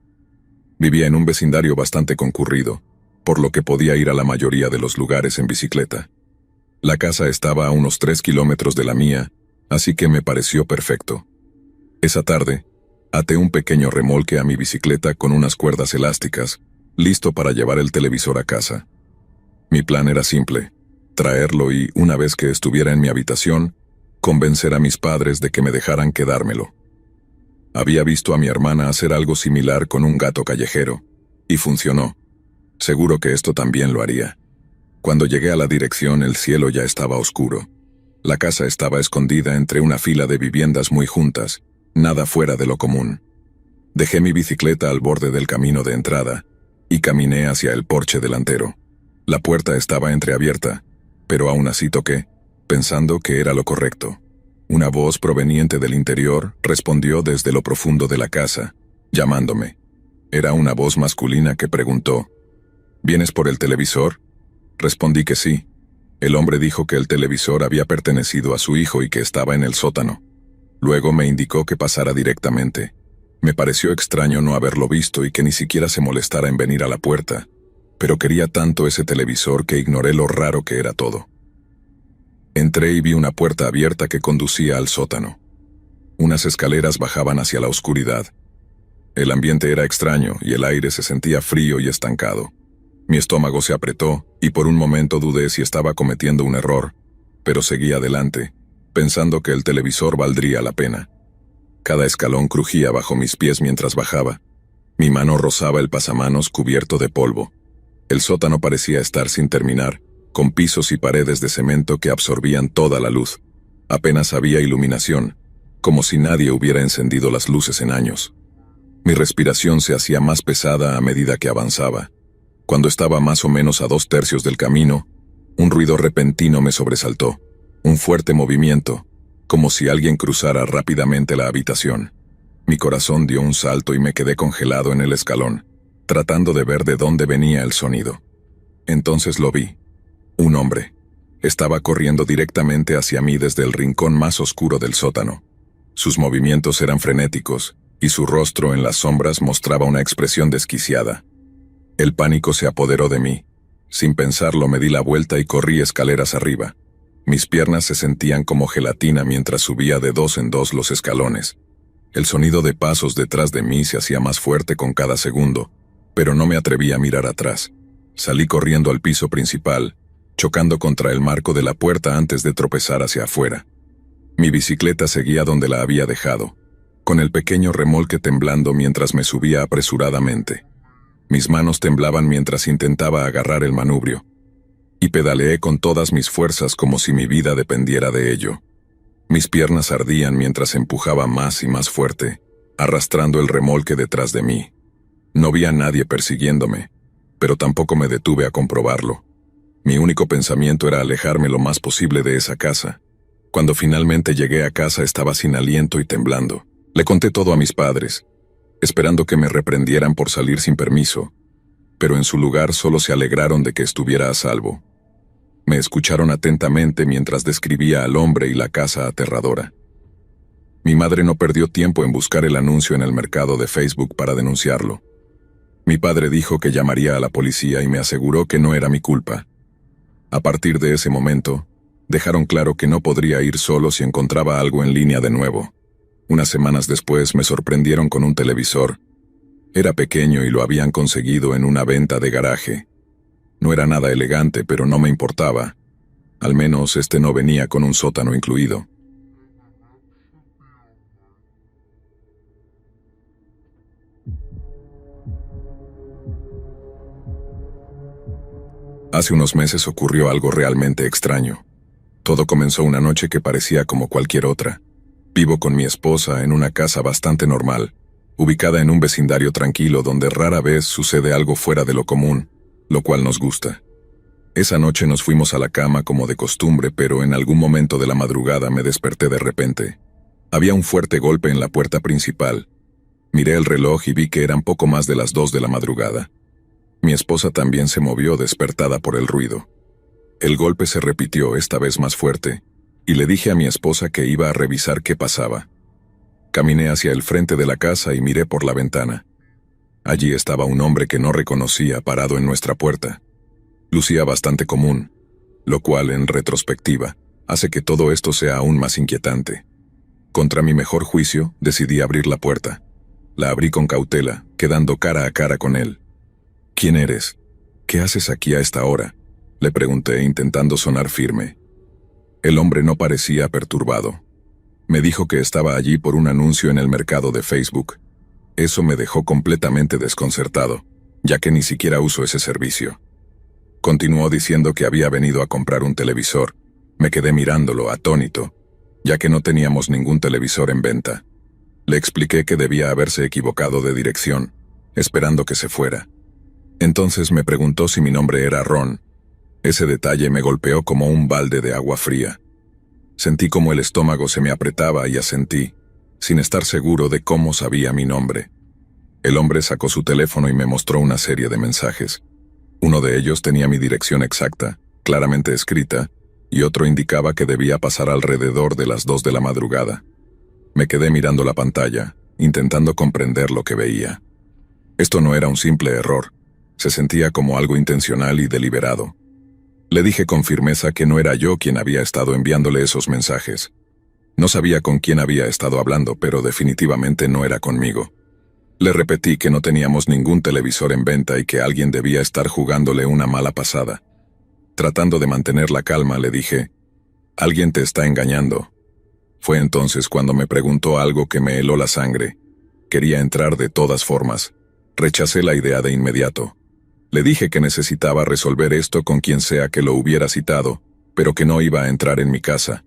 Vivía en un vecindario bastante concurrido, por lo que podía ir a la mayoría de los lugares en bicicleta. La casa estaba a unos 3 kilómetros de la mía, así que me pareció perfecto. Esa tarde, até un pequeño remolque a mi bicicleta con unas cuerdas elásticas, listo para llevar el televisor a casa. Mi plan era simple: traerlo y, una vez que estuviera en mi habitación, convencer a mis padres de que me dejaran quedármelo. Había visto a mi hermana hacer algo similar con un gato callejero, y funcionó. Seguro que esto también lo haría. Cuando llegué a la dirección, el cielo ya estaba oscuro. La casa estaba escondida entre una fila de viviendas muy juntas, nada fuera de lo común. Dejé mi bicicleta al borde del camino de entrada, y caminé hacia el porche delantero. La puerta estaba entreabierta, pero aún así toqué, pensando que era lo correcto. Una voz proveniente del interior respondió desde lo profundo de la casa, llamándome. Era una voz masculina que preguntó: ¿vienes por el televisor? Respondí que sí. El hombre dijo que el televisor había pertenecido a su hijo y que estaba en el sótano. Luego me indicó que pasara directamente. Me pareció extraño no haberlo visto y que ni siquiera se molestara en venir a la puerta, pero quería tanto ese televisor que ignoré lo raro que era todo. Entré y vi una puerta abierta que conducía al sótano. Unas escaleras bajaban hacia la oscuridad. El ambiente era extraño y el aire se sentía frío y estancado. Mi estómago se apretó y por un momento dudé si estaba cometiendo un error, pero seguí adelante, pensando que el televisor valdría la pena. Cada escalón crujía bajo mis pies mientras bajaba. Mi mano rozaba el pasamanos cubierto de polvo. El sótano parecía estar sin terminar, con pisos y paredes de cemento que absorbían toda la luz. Apenas había iluminación, como si nadie hubiera encendido las luces en años. Mi respiración se hacía más pesada a medida que avanzaba. Cuando estaba más o menos a 2/3 del camino, un ruido repentino me sobresaltó. Un fuerte movimiento, como si alguien cruzara rápidamente la habitación. Mi corazón dio un salto y me quedé congelado en el escalón, tratando de ver de dónde venía el sonido. Entonces lo vi. Un hombre. Estaba corriendo directamente hacia mí desde el rincón más oscuro del sótano. Sus movimientos eran frenéticos, y su rostro en las sombras mostraba una expresión desquiciada. El pánico se apoderó de mí. Sin pensarlo me di la vuelta y corrí escaleras arriba. Mis piernas se sentían como gelatina mientras subía de 2 en 2 los escalones. El sonido de pasos detrás de mí se hacía más fuerte con cada segundo, pero no me atreví a mirar atrás. Salí corriendo al piso principal, chocando contra el marco de la puerta antes de tropezar hacia afuera. Mi bicicleta seguía donde la había dejado, con el pequeño remolque temblando mientras me subía apresuradamente. Mis manos temblaban mientras intentaba agarrar el manubrio, y pedaleé con todas mis fuerzas como si mi vida dependiera de ello. Mis piernas ardían mientras empujaba más y más fuerte, arrastrando el remolque detrás de mí. No vi a nadie persiguiéndome, pero tampoco me detuve a comprobarlo. Mi único pensamiento era alejarme lo más posible de esa casa. Cuando finalmente llegué a casa estaba sin aliento y temblando. Le conté todo a mis padres, esperando que me reprendieran por salir sin permiso, pero en su lugar solo se alegraron de que estuviera a salvo. Me escucharon atentamente mientras describía al hombre y la casa aterradora. Mi madre no perdió tiempo en buscar el anuncio en el mercado de Facebook para denunciarlo. Mi padre dijo que llamaría a la policía y me aseguró que no era mi culpa. A partir de ese momento, dejaron claro que no podría ir solo si encontraba algo en línea de nuevo. Unas semanas después me sorprendieron con un televisor. Era pequeño y lo habían conseguido en una venta de garaje. No era nada elegante, pero no me importaba. Al menos este no venía con un sótano incluido. Hace unos meses ocurrió algo realmente extraño. Todo comenzó una noche que parecía como cualquier otra. Vivo con mi esposa en una casa bastante normal, ubicada en un vecindario tranquilo donde rara vez sucede algo fuera de lo común, lo cual nos gusta. Esa noche nos fuimos a la cama como de costumbre, pero en algún momento de la madrugada me desperté de repente. Había un fuerte golpe en la puerta principal. Miré el reloj y vi que eran poco más de las 2 de la madrugada. Mi esposa también se movió despertada por el ruido. El golpe se repitió, esta vez más fuerte, y le dije a mi esposa que iba a revisar qué pasaba. Caminé hacia el frente de la casa y miré por la ventana. Allí estaba un hombre que no reconocía parado en nuestra puerta. Lucía bastante común, lo cual, en retrospectiva, hace que todo esto sea aún más inquietante. Contra mi mejor juicio, decidí abrir la puerta. La abrí con cautela, quedando cara a cara con él. «¿Quién eres? ¿Qué haces aquí a esta hora?», le pregunté, intentando sonar firme. El hombre no parecía perturbado. Me dijo que estaba allí por un anuncio en el mercado de Facebook. Eso me dejó completamente desconcertado, ya que ni siquiera uso ese servicio. Continuó diciendo que había venido a comprar un televisor. Me quedé mirándolo, atónito, ya que no teníamos ningún televisor en venta. Le expliqué que debía haberse equivocado de dirección, esperando que se fuera. Entonces me preguntó si mi nombre era Ron. Ese detalle me golpeó como un balde de agua fría. Sentí como el estómago se me apretaba y asentí, sin estar seguro de cómo sabía mi nombre. El hombre sacó su teléfono y me mostró una serie de mensajes. Uno de ellos tenía mi dirección exacta, claramente escrita, y otro indicaba que debía pasar alrededor de las 2 de la madrugada. Me quedé mirando la pantalla, intentando comprender lo que veía. Esto no era un simple error. Se sentía como algo intencional y deliberado. Le dije con firmeza que no era yo quien había estado enviándole esos mensajes. No sabía con quién había estado hablando, pero definitivamente no era conmigo. Le repetí que no teníamos ningún televisor en venta y que alguien debía estar jugándole una mala pasada. Tratando de mantener la calma, le dije, «Alguien te está engañando». Fue entonces cuando me preguntó algo que me heló la sangre. Quería entrar de todas formas. Rechacé la idea de inmediato. Le dije que necesitaba resolver esto con quien sea que lo hubiera citado, pero que no iba a entrar en mi casa.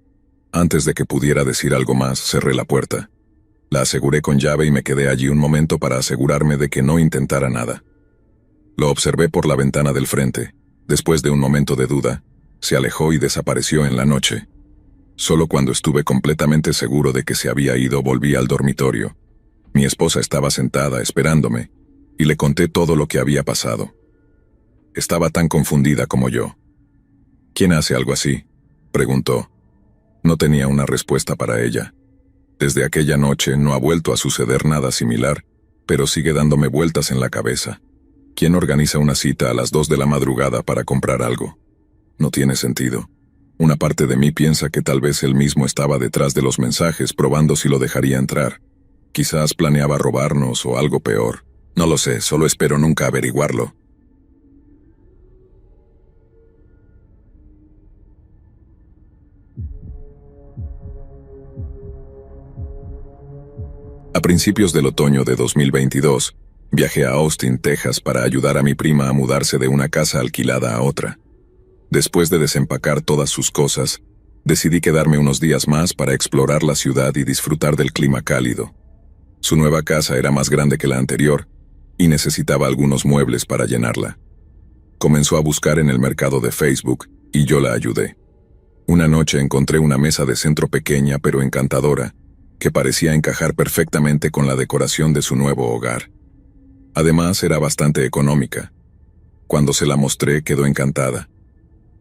Antes de que pudiera decir algo más, cerré la puerta. La aseguré con llave y me quedé allí un momento para asegurarme de que no intentara nada. Lo observé por la ventana del frente. Después de un momento de duda, se alejó y desapareció en la noche. Solo cuando estuve completamente seguro de que se había ido, volví al dormitorio. Mi esposa estaba sentada esperándome, y le conté todo lo que había pasado. Estaba tan confundida como yo. «¿Quién hace algo así?», preguntó. No tenía una respuesta para ella. Desde aquella noche no ha vuelto a suceder nada similar, pero sigue dándome vueltas en la cabeza. ¿Quién organiza una cita a las 2 de la madrugada para comprar algo? No tiene sentido. Una parte de mí piensa que tal vez él mismo estaba detrás de los mensajes probando si lo dejaría entrar. Quizás planeaba robarnos o algo peor. No lo sé, solo espero nunca averiguarlo. A principios del otoño de 2022, viajé a Austin, Texas, para ayudar a mi prima a mudarse de una casa alquilada a otra. Después de desempacar todas sus cosas, decidí quedarme unos días más para explorar la ciudad y disfrutar del clima cálido. Su nueva casa era más grande que la anterior, y necesitaba algunos muebles para llenarla. Comenzó a buscar en el mercado de Facebook, y yo la ayudé. Una noche encontré una mesa de centro pequeña pero encantadora, que parecía encajar perfectamente con la decoración de su nuevo hogar. Además, era bastante económica. Cuando se la mostré, quedó encantada.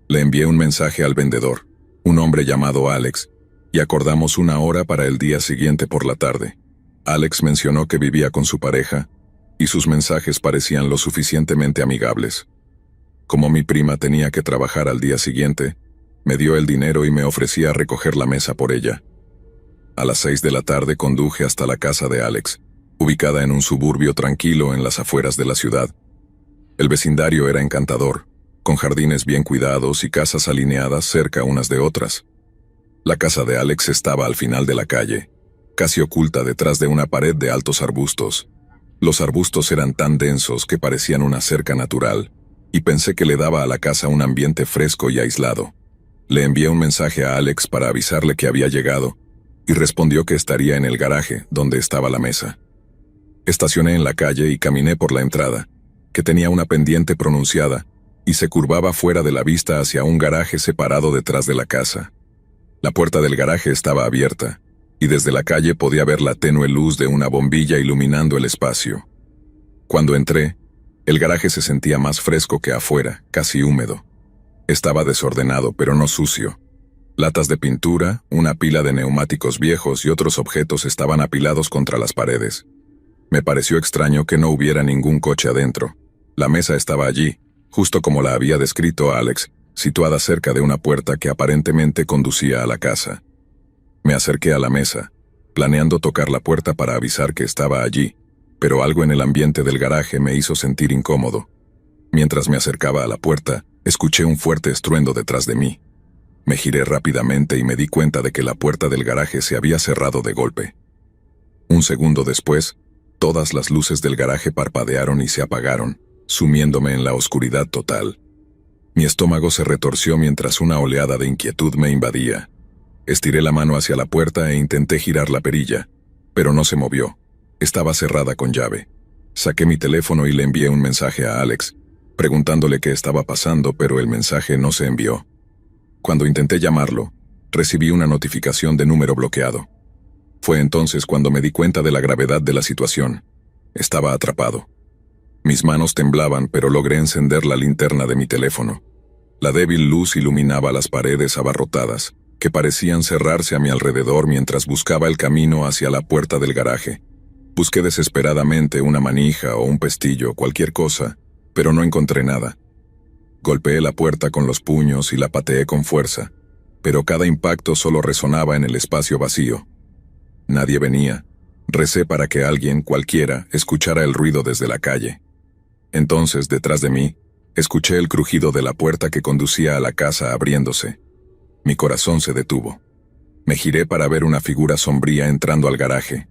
Le envié un mensaje al vendedor, un hombre llamado Alex, y acordamos una hora para el día siguiente por la tarde. Alex mencionó que vivía con su pareja, y sus mensajes parecían lo suficientemente amigables. Como mi prima tenía que trabajar al día siguiente, me dio el dinero y me ofrecía recoger la mesa por ella. A las 6 de la tarde conduje hasta la casa de Alex, ubicada en un suburbio tranquilo en las afueras de la ciudad. El vecindario era encantador, con jardines bien cuidados y casas alineadas cerca unas de otras. La casa de Alex estaba al final de la calle, casi oculta detrás de una pared de altos arbustos. Los arbustos eran tan densos que parecían una cerca natural. y pensé que le daba a la casa un ambiente fresco y aislado. Le envié un mensaje a Alex para avisarle que había llegado, y respondió que estaría en el garaje, donde estaba la mesa. Estacioné en la calle y caminé por la entrada, que tenía una pendiente pronunciada, y se curvaba fuera de la vista hacia un garaje separado detrás de la casa. La puerta del garaje estaba abierta, y desde la calle podía ver la tenue luz de una bombilla iluminando el espacio. Cuando entré, el garaje se sentía más fresco que afuera, casi húmedo. Estaba desordenado, pero no sucio. Latas de pintura, una pila de neumáticos viejos y otros objetos estaban apilados contra las paredes. Me pareció extraño que no hubiera ningún coche adentro. La mesa estaba allí, justo como la había descrito Alex, situada cerca de una puerta que aparentemente conducía a la casa. Me acerqué a la mesa, planeando tocar la puerta para avisar que estaba allí, pero algo en el ambiente del garaje me hizo sentir incómodo. Mientras me acercaba a la puerta, escuché un fuerte estruendo detrás de mí. Me giré rápidamente y me di cuenta de que la puerta del garaje se había cerrado de golpe. Un segundo después, todas las luces del garaje parpadearon y se apagaron, sumiéndome en la oscuridad total. Mi estómago se retorció mientras una oleada de inquietud me invadía. Estiré la mano hacia la puerta e intenté girar la perilla, pero no se movió. Estaba cerrada con llave. Saqué mi teléfono y le envié un mensaje a Alex, preguntándole qué estaba pasando, pero el mensaje no se envió. Cuando intenté llamarlo, recibí una notificación de número bloqueado. Fue entonces cuando me di cuenta de la gravedad de la situación. Estaba atrapado. Mis manos temblaban, pero logré encender la linterna de mi teléfono. La débil luz iluminaba las paredes abarrotadas, que parecían cerrarse a mi alrededor mientras buscaba el camino hacia la puerta del garaje. Busqué desesperadamente una manija o un pestillo, cualquier cosa, pero no encontré nada. Golpeé la puerta con los puños y la pateé con fuerza, pero cada impacto solo resonaba en el espacio vacío. Nadie venía. Recé para que alguien, cualquiera, escuchara el ruido desde la calle. Entonces, detrás de mí, escuché el crujido de la puerta que conducía a la casa abriéndose. Mi corazón se detuvo. Me giré para ver una figura sombría entrando al garaje.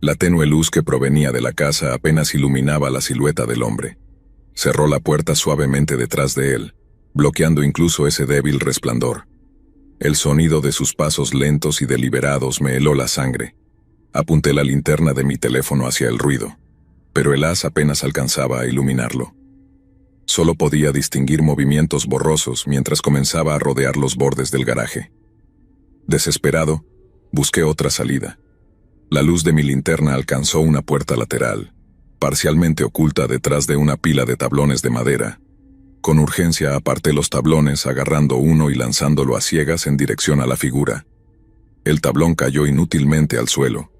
La tenue luz que provenía de la casa apenas iluminaba la silueta del hombre. Cerró la puerta suavemente detrás de él, bloqueando incluso ese débil resplandor. El sonido de sus pasos lentos y deliberados me heló la sangre. Apunté la linterna de mi teléfono hacia el ruido, pero el haz apenas alcanzaba a iluminarlo. Solo podía distinguir movimientos borrosos mientras comenzaba a rodear los bordes del garaje. Desesperado, busqué otra salida. La luz de mi linterna alcanzó una puerta lateral, parcialmente oculta detrás de una pila de tablones de madera. Con urgencia aparté los tablones agarrando uno y lanzándolo a ciegas en dirección a la figura. El tablón cayó inútilmente al suelo.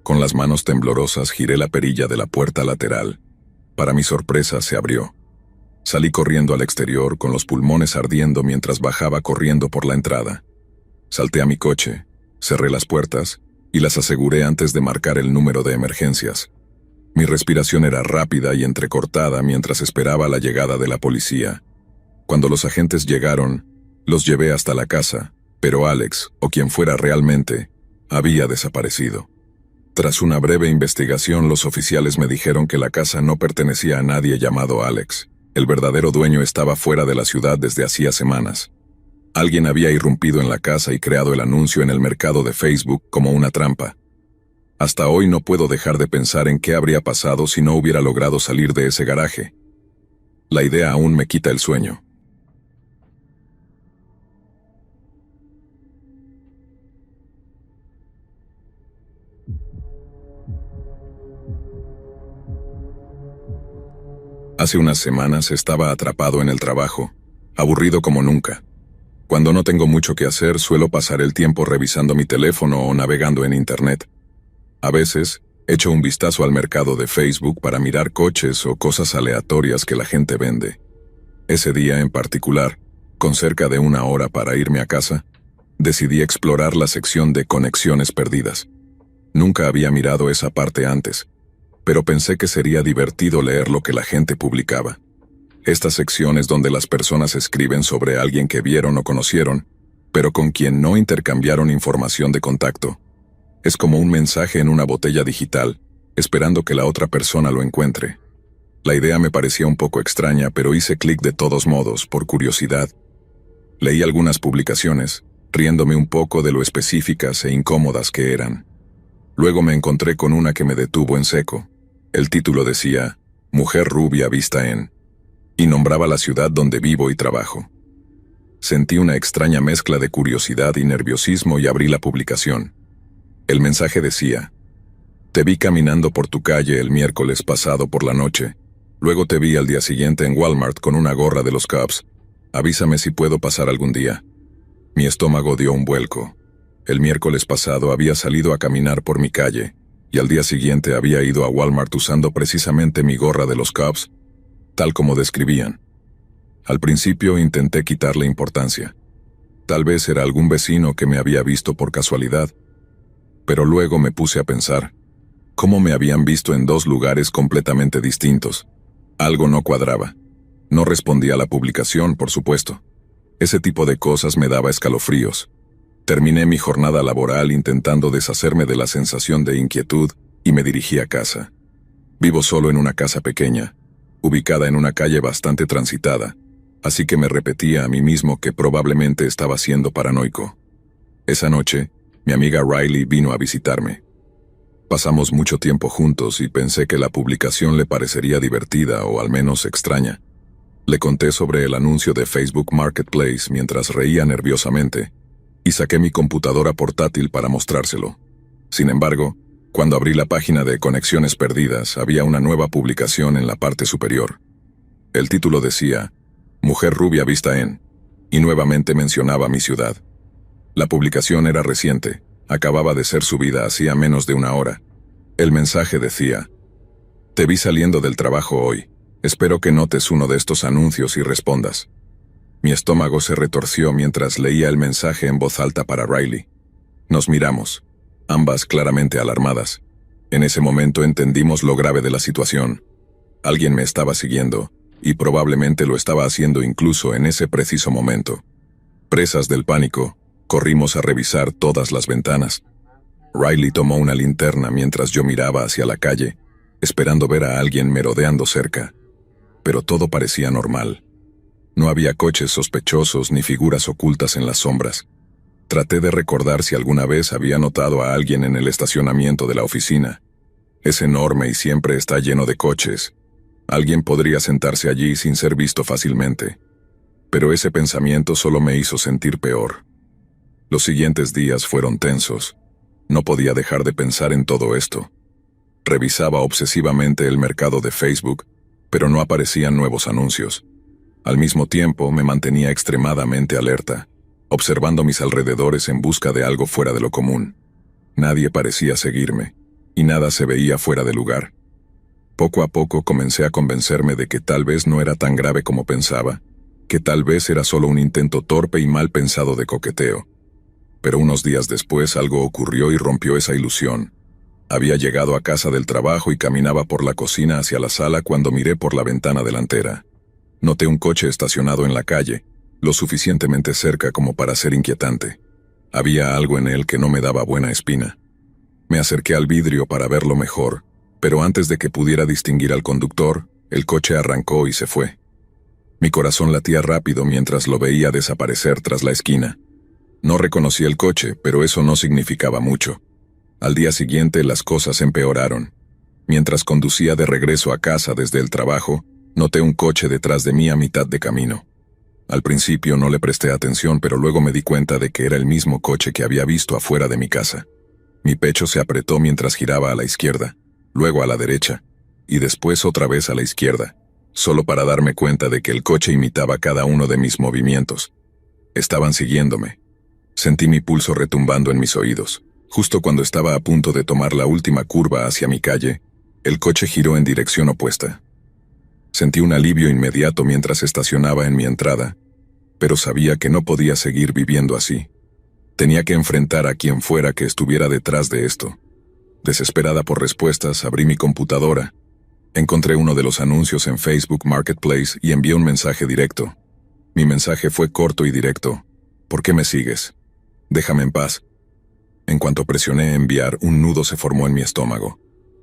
Con las manos temblorosas giré la perilla de la puerta lateral. Para mi sorpresa se abrió. Salí corriendo al exterior con los pulmones ardiendo mientras bajaba corriendo por la entrada. Salté a mi coche, cerré las puertas y las aseguré antes de marcar el número de emergencias. Mi respiración era rápida y entrecortada mientras esperaba la llegada de la policía. Cuando los agentes llegaron, los llevé hasta la casa, pero Alex, o quien fuera realmente, había desaparecido. Tras una breve investigación, los oficiales me dijeron que la casa no pertenecía a nadie llamado Alex. El verdadero dueño estaba fuera de la ciudad desde hacía semanas. Alguien había irrumpido en la casa y creado el anuncio en el mercado de Facebook como una trampa. Hasta hoy no puedo dejar de pensar en qué habría pasado si no hubiera logrado salir de ese garaje. La idea aún me quita el sueño. Hace unas semanas estaba atrapado en el trabajo, aburrido como nunca. Cuando no tengo mucho que hacer, suelo pasar el tiempo revisando mi teléfono o navegando en Internet. A veces, echo un vistazo al mercado de Facebook para mirar coches o cosas aleatorias que la gente vende. Ese día en particular, con cerca de una hora para irme a casa, decidí explorar la sección de conexiones perdidas. Nunca había mirado esa parte antes, pero pensé que sería divertido leer lo que la gente publicaba. Esta sección es donde las personas escriben sobre alguien que vieron o conocieron, pero con quien no intercambiaron información de contacto. Es como un mensaje en una botella digital, esperando que la otra persona lo encuentre. La idea me parecía un poco extraña, pero hice clic de todos modos, por curiosidad. Leí algunas publicaciones, riéndome un poco de lo específicas e incómodas que eran. Luego me encontré con una que me detuvo en seco. El título decía, Mujer rubia vista en... y nombraba la ciudad donde vivo y trabajo. Sentí una extraña mezcla de curiosidad y nerviosismo y abrí la publicación. El mensaje decía, te vi caminando por tu calle el miércoles pasado por la noche. Luego te vi al día siguiente en Walmart con una gorra de los Cubs. Avísame si puedo pasar algún día. Mi estómago dio un vuelco. El miércoles pasado había salido a caminar por mi calle, y al día siguiente había ido a Walmart usando precisamente mi gorra de los Cubs, tal como describían. Al principio intenté quitarle importancia. Tal vez era algún vecino que me había visto por casualidad. Pero luego me puse a pensar, ¿cómo me habían visto en dos lugares completamente distintos? Algo no cuadraba. No respondía a la publicación, por supuesto. Ese tipo de cosas me daba escalofríos. Terminé mi jornada laboral intentando deshacerme de la sensación de inquietud y me dirigí a casa. Vivo solo en una casa pequeña, ubicada en una calle bastante transitada, así que me repetía a mí mismo que probablemente estaba siendo paranoico. Esa noche, mi amiga Riley vino a visitarme. Pasamos mucho tiempo juntos y pensé que la publicación le parecería divertida o al menos extraña. Le conté sobre el anuncio de Facebook Marketplace mientras reía nerviosamente, y saqué mi computadora portátil para mostrárselo. Sin embargo, cuando abrí la página de Conexiones Perdidas, había una nueva publicación en la parte superior. El título decía, Mujer rubia vista en... y nuevamente mencionaba mi ciudad. La publicación era reciente, acababa de ser subida hacía menos de una hora. El mensaje decía, te vi saliendo del trabajo hoy. Espero que notes uno de estos anuncios y respondas. Mi estómago se retorció mientras leía el mensaje en voz alta para Riley. Nos miramos, ambas claramente alarmadas. En ese momento entendimos lo grave de la situación. Alguien me estaba siguiendo, y probablemente lo estaba haciendo incluso en ese preciso momento. Presas del pánico, corrimos a revisar todas las ventanas. Riley tomó una linterna mientras yo miraba hacia la calle, esperando ver a alguien merodeando cerca. Pero todo parecía normal. No había coches sospechosos ni figuras ocultas en las sombras. Traté de recordar si alguna vez había notado a alguien en el estacionamiento de la oficina. Es enorme y siempre está lleno de coches. Alguien podría sentarse allí sin ser visto fácilmente. Pero ese pensamiento solo me hizo sentir peor. Los siguientes días fueron tensos. No podía dejar de pensar en todo esto. Revisaba obsesivamente el mercado de Facebook, pero no aparecían nuevos anuncios. Al mismo tiempo, me mantenía extremadamente alerta, observando mis alrededores en busca de algo fuera de lo común. Nadie parecía seguirme, y nada se veía fuera de lugar. Poco a poco comencé a convencerme de que tal vez no era tan grave como pensaba, que tal vez era solo un intento torpe y mal pensado de coqueteo. Pero unos días después algo ocurrió y rompió esa ilusión. Había llegado a casa del trabajo y caminaba por la cocina hacia la sala cuando miré por la ventana delantera. Noté un coche estacionado en la calle, lo suficientemente cerca como para ser inquietante. Había algo en él que no me daba buena espina. Me acerqué al vidrio para verlo mejor, pero antes de que pudiera distinguir al conductor, el coche arrancó y se fue. Mi corazón latía rápido mientras lo veía desaparecer tras la esquina. No reconocí el coche, pero eso no significaba mucho. Al día siguiente las cosas empeoraron. Mientras conducía de regreso a casa desde el trabajo, noté un coche detrás de mí a mitad de camino. Al principio no le presté atención, pero luego me di cuenta de que era el mismo coche que había visto afuera de mi casa. Mi pecho se apretó mientras giraba a la izquierda, luego a la derecha, y después otra vez a la izquierda, solo para darme cuenta de que el coche imitaba cada uno de mis movimientos. Estaban siguiéndome. Sentí mi pulso retumbando en mis oídos. Justo cuando estaba a punto de tomar la última curva hacia mi calle, el coche giró en dirección opuesta. Sentí un alivio inmediato mientras estacionaba en mi entrada, pero sabía que no podía seguir viviendo así. Tenía que enfrentar a quien fuera que estuviera detrás de esto. Desesperada por respuestas, abrí mi computadora. Encontré uno de los anuncios en Facebook Marketplace y envié un mensaje directo. Mi mensaje fue corto y directo. ¿Por qué me sigues? Déjame en paz. En cuanto presioné enviar, un nudo se formó en mi estómago.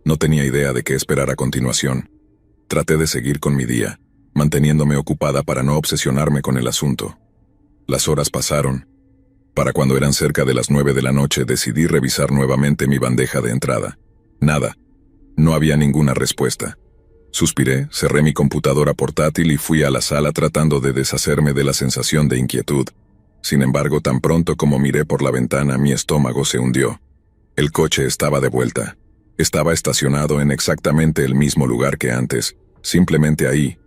No tenía idea de qué esperar a continuación. Traté de seguir con mi día, manteniéndome ocupada para no obsesionarme con el asunto. Las horas pasaron. Para cuando eran cerca de las 9 de la noche decidí revisar nuevamente mi bandeja de entrada. Nada. No había ninguna respuesta. Suspiré, cerré mi computadora portátil y fui a la sala tratando de deshacerme de la sensación de inquietud. Sin embargo, tan pronto como miré por la ventana, mi estómago se hundió. El coche estaba de vuelta. Estaba estacionado en exactamente el mismo lugar que antes, simplemente ahí,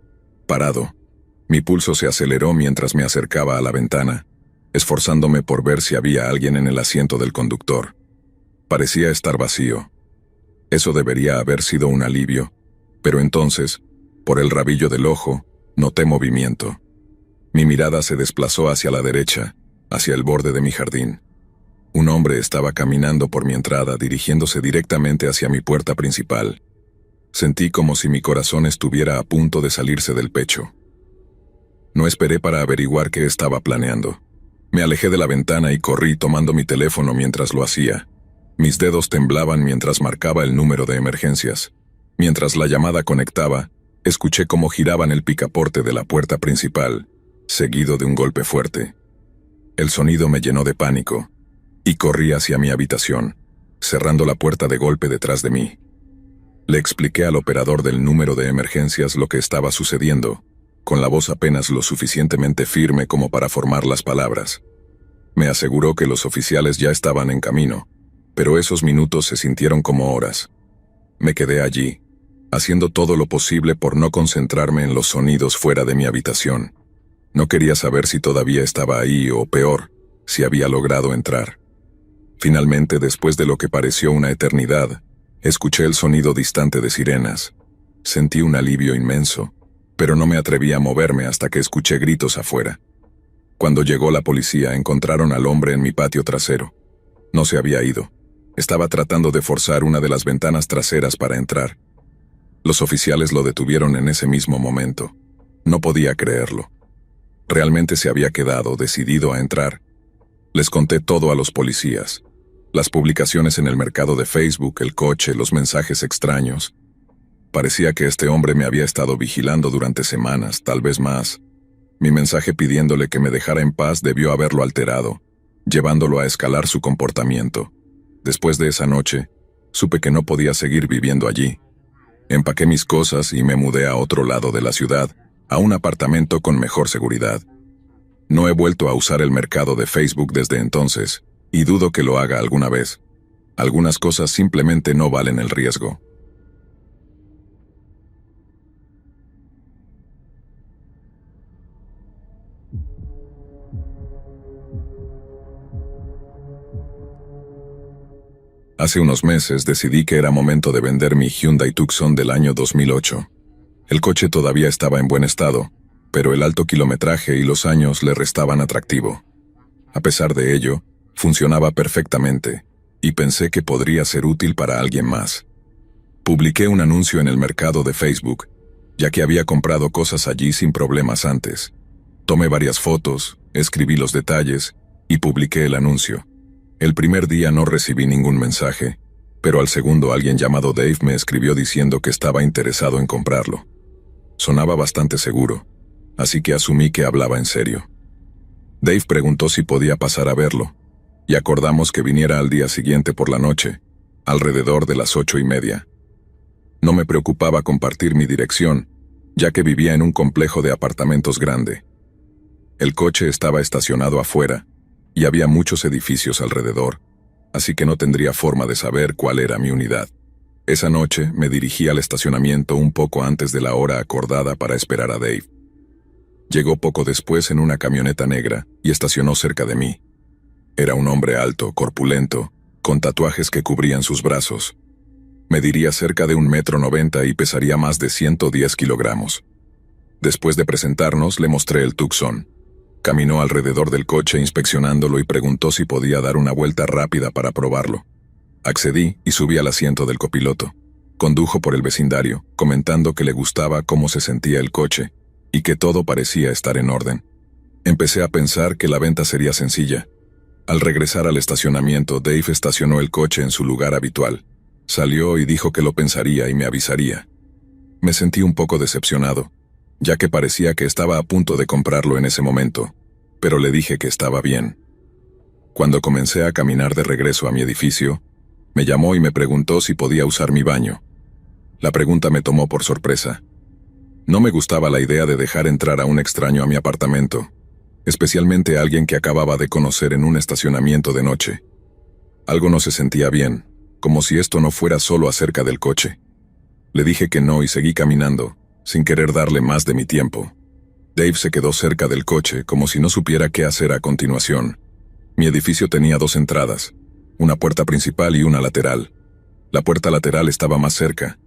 parado. Mi pulso se aceleró mientras me acercaba a la ventana, esforzándome por ver si había alguien en el asiento del conductor. Parecía estar vacío. Eso debería haber sido un alivio, pero entonces, por el rabillo del ojo, noté movimiento. Mi mirada se desplazó hacia la derecha, hacia el borde de mi jardín. Un hombre estaba caminando por mi entrada, dirigiéndose directamente hacia mi puerta principal. Sentí como si mi corazón estuviera a punto de salirse del pecho. No esperé para averiguar qué estaba planeando. Me alejé de la ventana y corrí tomando mi teléfono mientras lo hacía. Mis dedos temblaban mientras marcaba el número de emergencias. Mientras la llamada conectaba, escuché cómo giraban el picaporte de la puerta principal, seguido de un golpe fuerte. El sonido me llenó de pánico, y corrí hacia mi habitación, cerrando la puerta de golpe detrás de mí. Le expliqué al operador del número de emergencias lo que estaba sucediendo, con la voz apenas lo suficientemente firme como para formar las palabras. Me aseguró que los oficiales ya estaban en camino, pero esos minutos se sintieron como horas. Me quedé allí, haciendo todo lo posible por no concentrarme en los sonidos fuera de mi habitación. No quería saber si todavía estaba ahí o, peor, si había logrado entrar. Finalmente, después de lo que pareció una eternidad, escuché el sonido distante de sirenas. Sentí un alivio inmenso, pero no me atreví a moverme hasta que escuché gritos afuera. Cuando llegó la policía, encontraron al hombre en mi patio trasero. No se había ido. Estaba tratando de forzar una de las ventanas traseras para entrar. Los oficiales lo detuvieron en ese mismo momento. No podía creerlo. Realmente se había quedado decidido a entrar. Les conté todo a los policías. Las publicaciones en el mercado de Facebook, el coche, los mensajes extraños. Parecía que este hombre me había estado vigilando durante semanas, tal vez más. Mi mensaje pidiéndole que me dejara en paz debió haberlo alterado, llevándolo a escalar su comportamiento. Después de esa noche, supe que no podía seguir viviendo allí. Empaqué mis cosas y me mudé a otro lado de la ciudad, a un apartamento con mejor seguridad. No he vuelto a usar el mercado de Facebook desde entonces, y dudo que lo haga alguna vez. Algunas cosas simplemente no valen el riesgo. Hace unos meses decidí que era momento de vender mi Hyundai Tucson del año 2008. El coche todavía estaba en buen estado, pero el alto kilometraje y los años le restaban atractivo. A pesar de ello, funcionaba perfectamente, y pensé que podría ser útil para alguien más. Publiqué un anuncio en el mercado de Facebook, ya que había comprado cosas allí sin problemas antes. Tomé varias fotos, escribí los detalles, y publiqué el anuncio. El primer día no recibí ningún mensaje, pero al segundo alguien llamado Dave me escribió diciendo que estaba interesado en comprarlo. Sonaba bastante seguro, así que asumí que hablaba en serio. Dave preguntó si podía pasar a verlo, y acordamos que viniera al día siguiente por la noche, alrededor de las 8:30. No me preocupaba compartir mi dirección, ya que vivía en un complejo de apartamentos grande. El coche estaba estacionado afuera, y había muchos edificios alrededor, así que no tendría forma de saber cuál era mi unidad. Esa noche me dirigí al estacionamiento un poco antes de la hora acordada para esperar a Dave. Llegó poco después en una camioneta negra y estacionó cerca de mí. Era un hombre alto, corpulento, con tatuajes que cubrían sus brazos. Mediría cerca de 1,90 m y pesaría más de 110 kilogramos. Después de presentarnos, le mostré el Tucson. Caminó alrededor del coche inspeccionándolo y preguntó si podía dar una vuelta rápida para probarlo. Accedí y subí al asiento del copiloto. Condujo por el vecindario, comentando que le gustaba cómo se sentía el coche y que todo parecía estar en orden. Empecé a pensar que la venta sería sencilla. Al regresar al estacionamiento, Dave estacionó el coche en su lugar habitual. Salió y dijo que lo pensaría y me avisaría. Me sentí un poco decepcionado, ya que parecía que estaba a punto de comprarlo en ese momento, pero le dije que estaba bien. Cuando comencé a caminar de regreso a mi edificio, me llamó y me preguntó si podía usar mi baño. La pregunta me tomó por sorpresa. No me gustaba la idea de dejar entrar a un extraño a mi apartamento, especialmente a alguien que acababa de conocer en un estacionamiento de noche. Algo no se sentía bien, como si esto no fuera solo acerca del coche. Le dije que no y seguí caminando, sin querer darle más de mi tiempo. Dave se quedó cerca del coche, como si no supiera qué hacer a continuación. Mi edificio tenía 2 entradas, una puerta principal y una lateral. La puerta lateral estaba más cerca,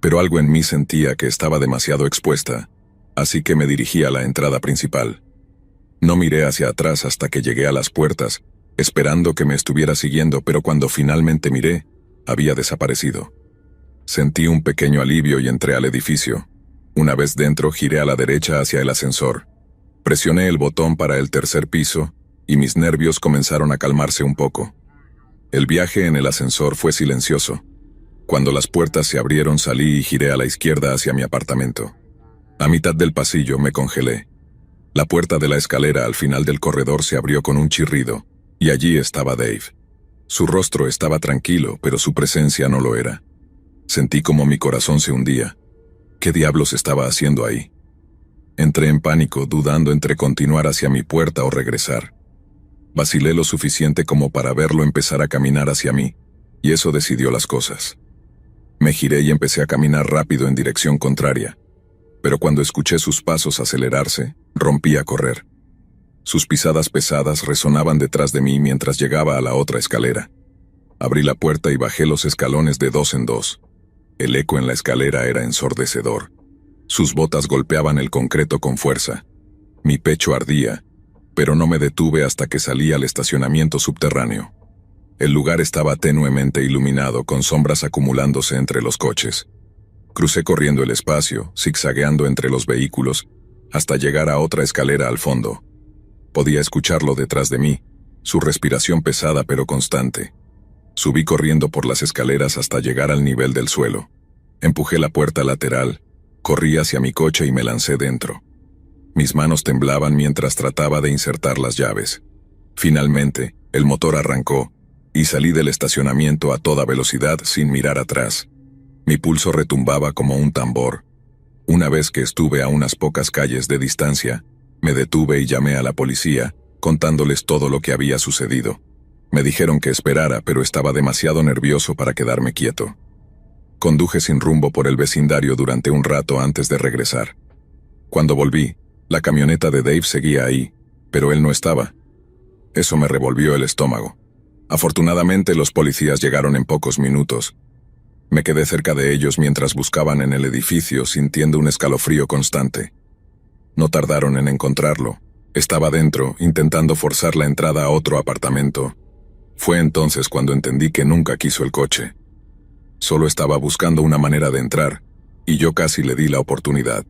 pero algo en mí sentía que estaba demasiado expuesta, así que me dirigí a la entrada principal. No miré hacia atrás hasta que llegué a las puertas, esperando que me estuviera siguiendo, pero cuando finalmente miré, había desaparecido. Sentí un pequeño alivio y entré al edificio. Una vez dentro, giré a la derecha hacia el ascensor. Presioné el botón para el 3er piso, y mis nervios comenzaron a calmarse un poco. El viaje en el ascensor fue silencioso. Cuando las puertas se abrieron, salí y giré a la izquierda hacia mi apartamento. A mitad del pasillo me congelé. La puerta de la escalera al final del corredor se abrió con un chirrido, y allí estaba Dave. Su rostro estaba tranquilo, pero su presencia no lo era. Sentí como mi corazón se hundía. ¿Qué diablos estaba haciendo ahí? Entré en pánico, dudando entre continuar hacia mi puerta o regresar. Vacilé lo suficiente como para verlo empezar a caminar hacia mí, y eso decidió las cosas. Me giré y empecé a caminar rápido en dirección contraria, pero cuando escuché sus pasos acelerarse, rompí a correr. Sus pisadas pesadas resonaban detrás de mí mientras llegaba a la otra escalera. Abrí la puerta y bajé los escalones de 2 en 2. El eco en la escalera era ensordecedor. Sus botas golpeaban el concreto con fuerza. Mi pecho ardía, pero no me detuve hasta que salí al estacionamiento subterráneo. El lugar estaba tenuemente iluminado, con sombras acumulándose entre los coches. Crucé corriendo el espacio, zigzagueando entre los vehículos, hasta llegar a otra escalera al fondo. Podía escucharlo detrás de mí, su respiración pesada pero constante. Subí corriendo por las escaleras hasta llegar al nivel del suelo. Empujé la puerta lateral, corrí hacia mi coche y me lancé dentro. Mis manos temblaban mientras trataba de insertar las llaves. Finalmente, el motor arrancó, y salí del estacionamiento a toda velocidad sin mirar atrás. Mi pulso retumbaba como un tambor. Una vez que estuve a unas pocas calles de distancia, me detuve y llamé a la policía, contándoles todo lo que había sucedido. Me dijeron que esperara, pero estaba demasiado nervioso para quedarme quieto. Conduje sin rumbo por el vecindario durante un rato antes de regresar. Cuando volví, la camioneta de Dave seguía ahí, pero él no estaba. Eso me revolvió el estómago. Afortunadamente, los policías llegaron en pocos minutos. Me quedé cerca de ellos mientras buscaban en el edificio, sintiendo un escalofrío constante. No tardaron en encontrarlo. Estaba dentro, intentando forzar la entrada a otro apartamento. Fue entonces cuando entendí que nunca quiso el coche. Solo estaba buscando una manera de entrar, y yo casi le di la oportunidad.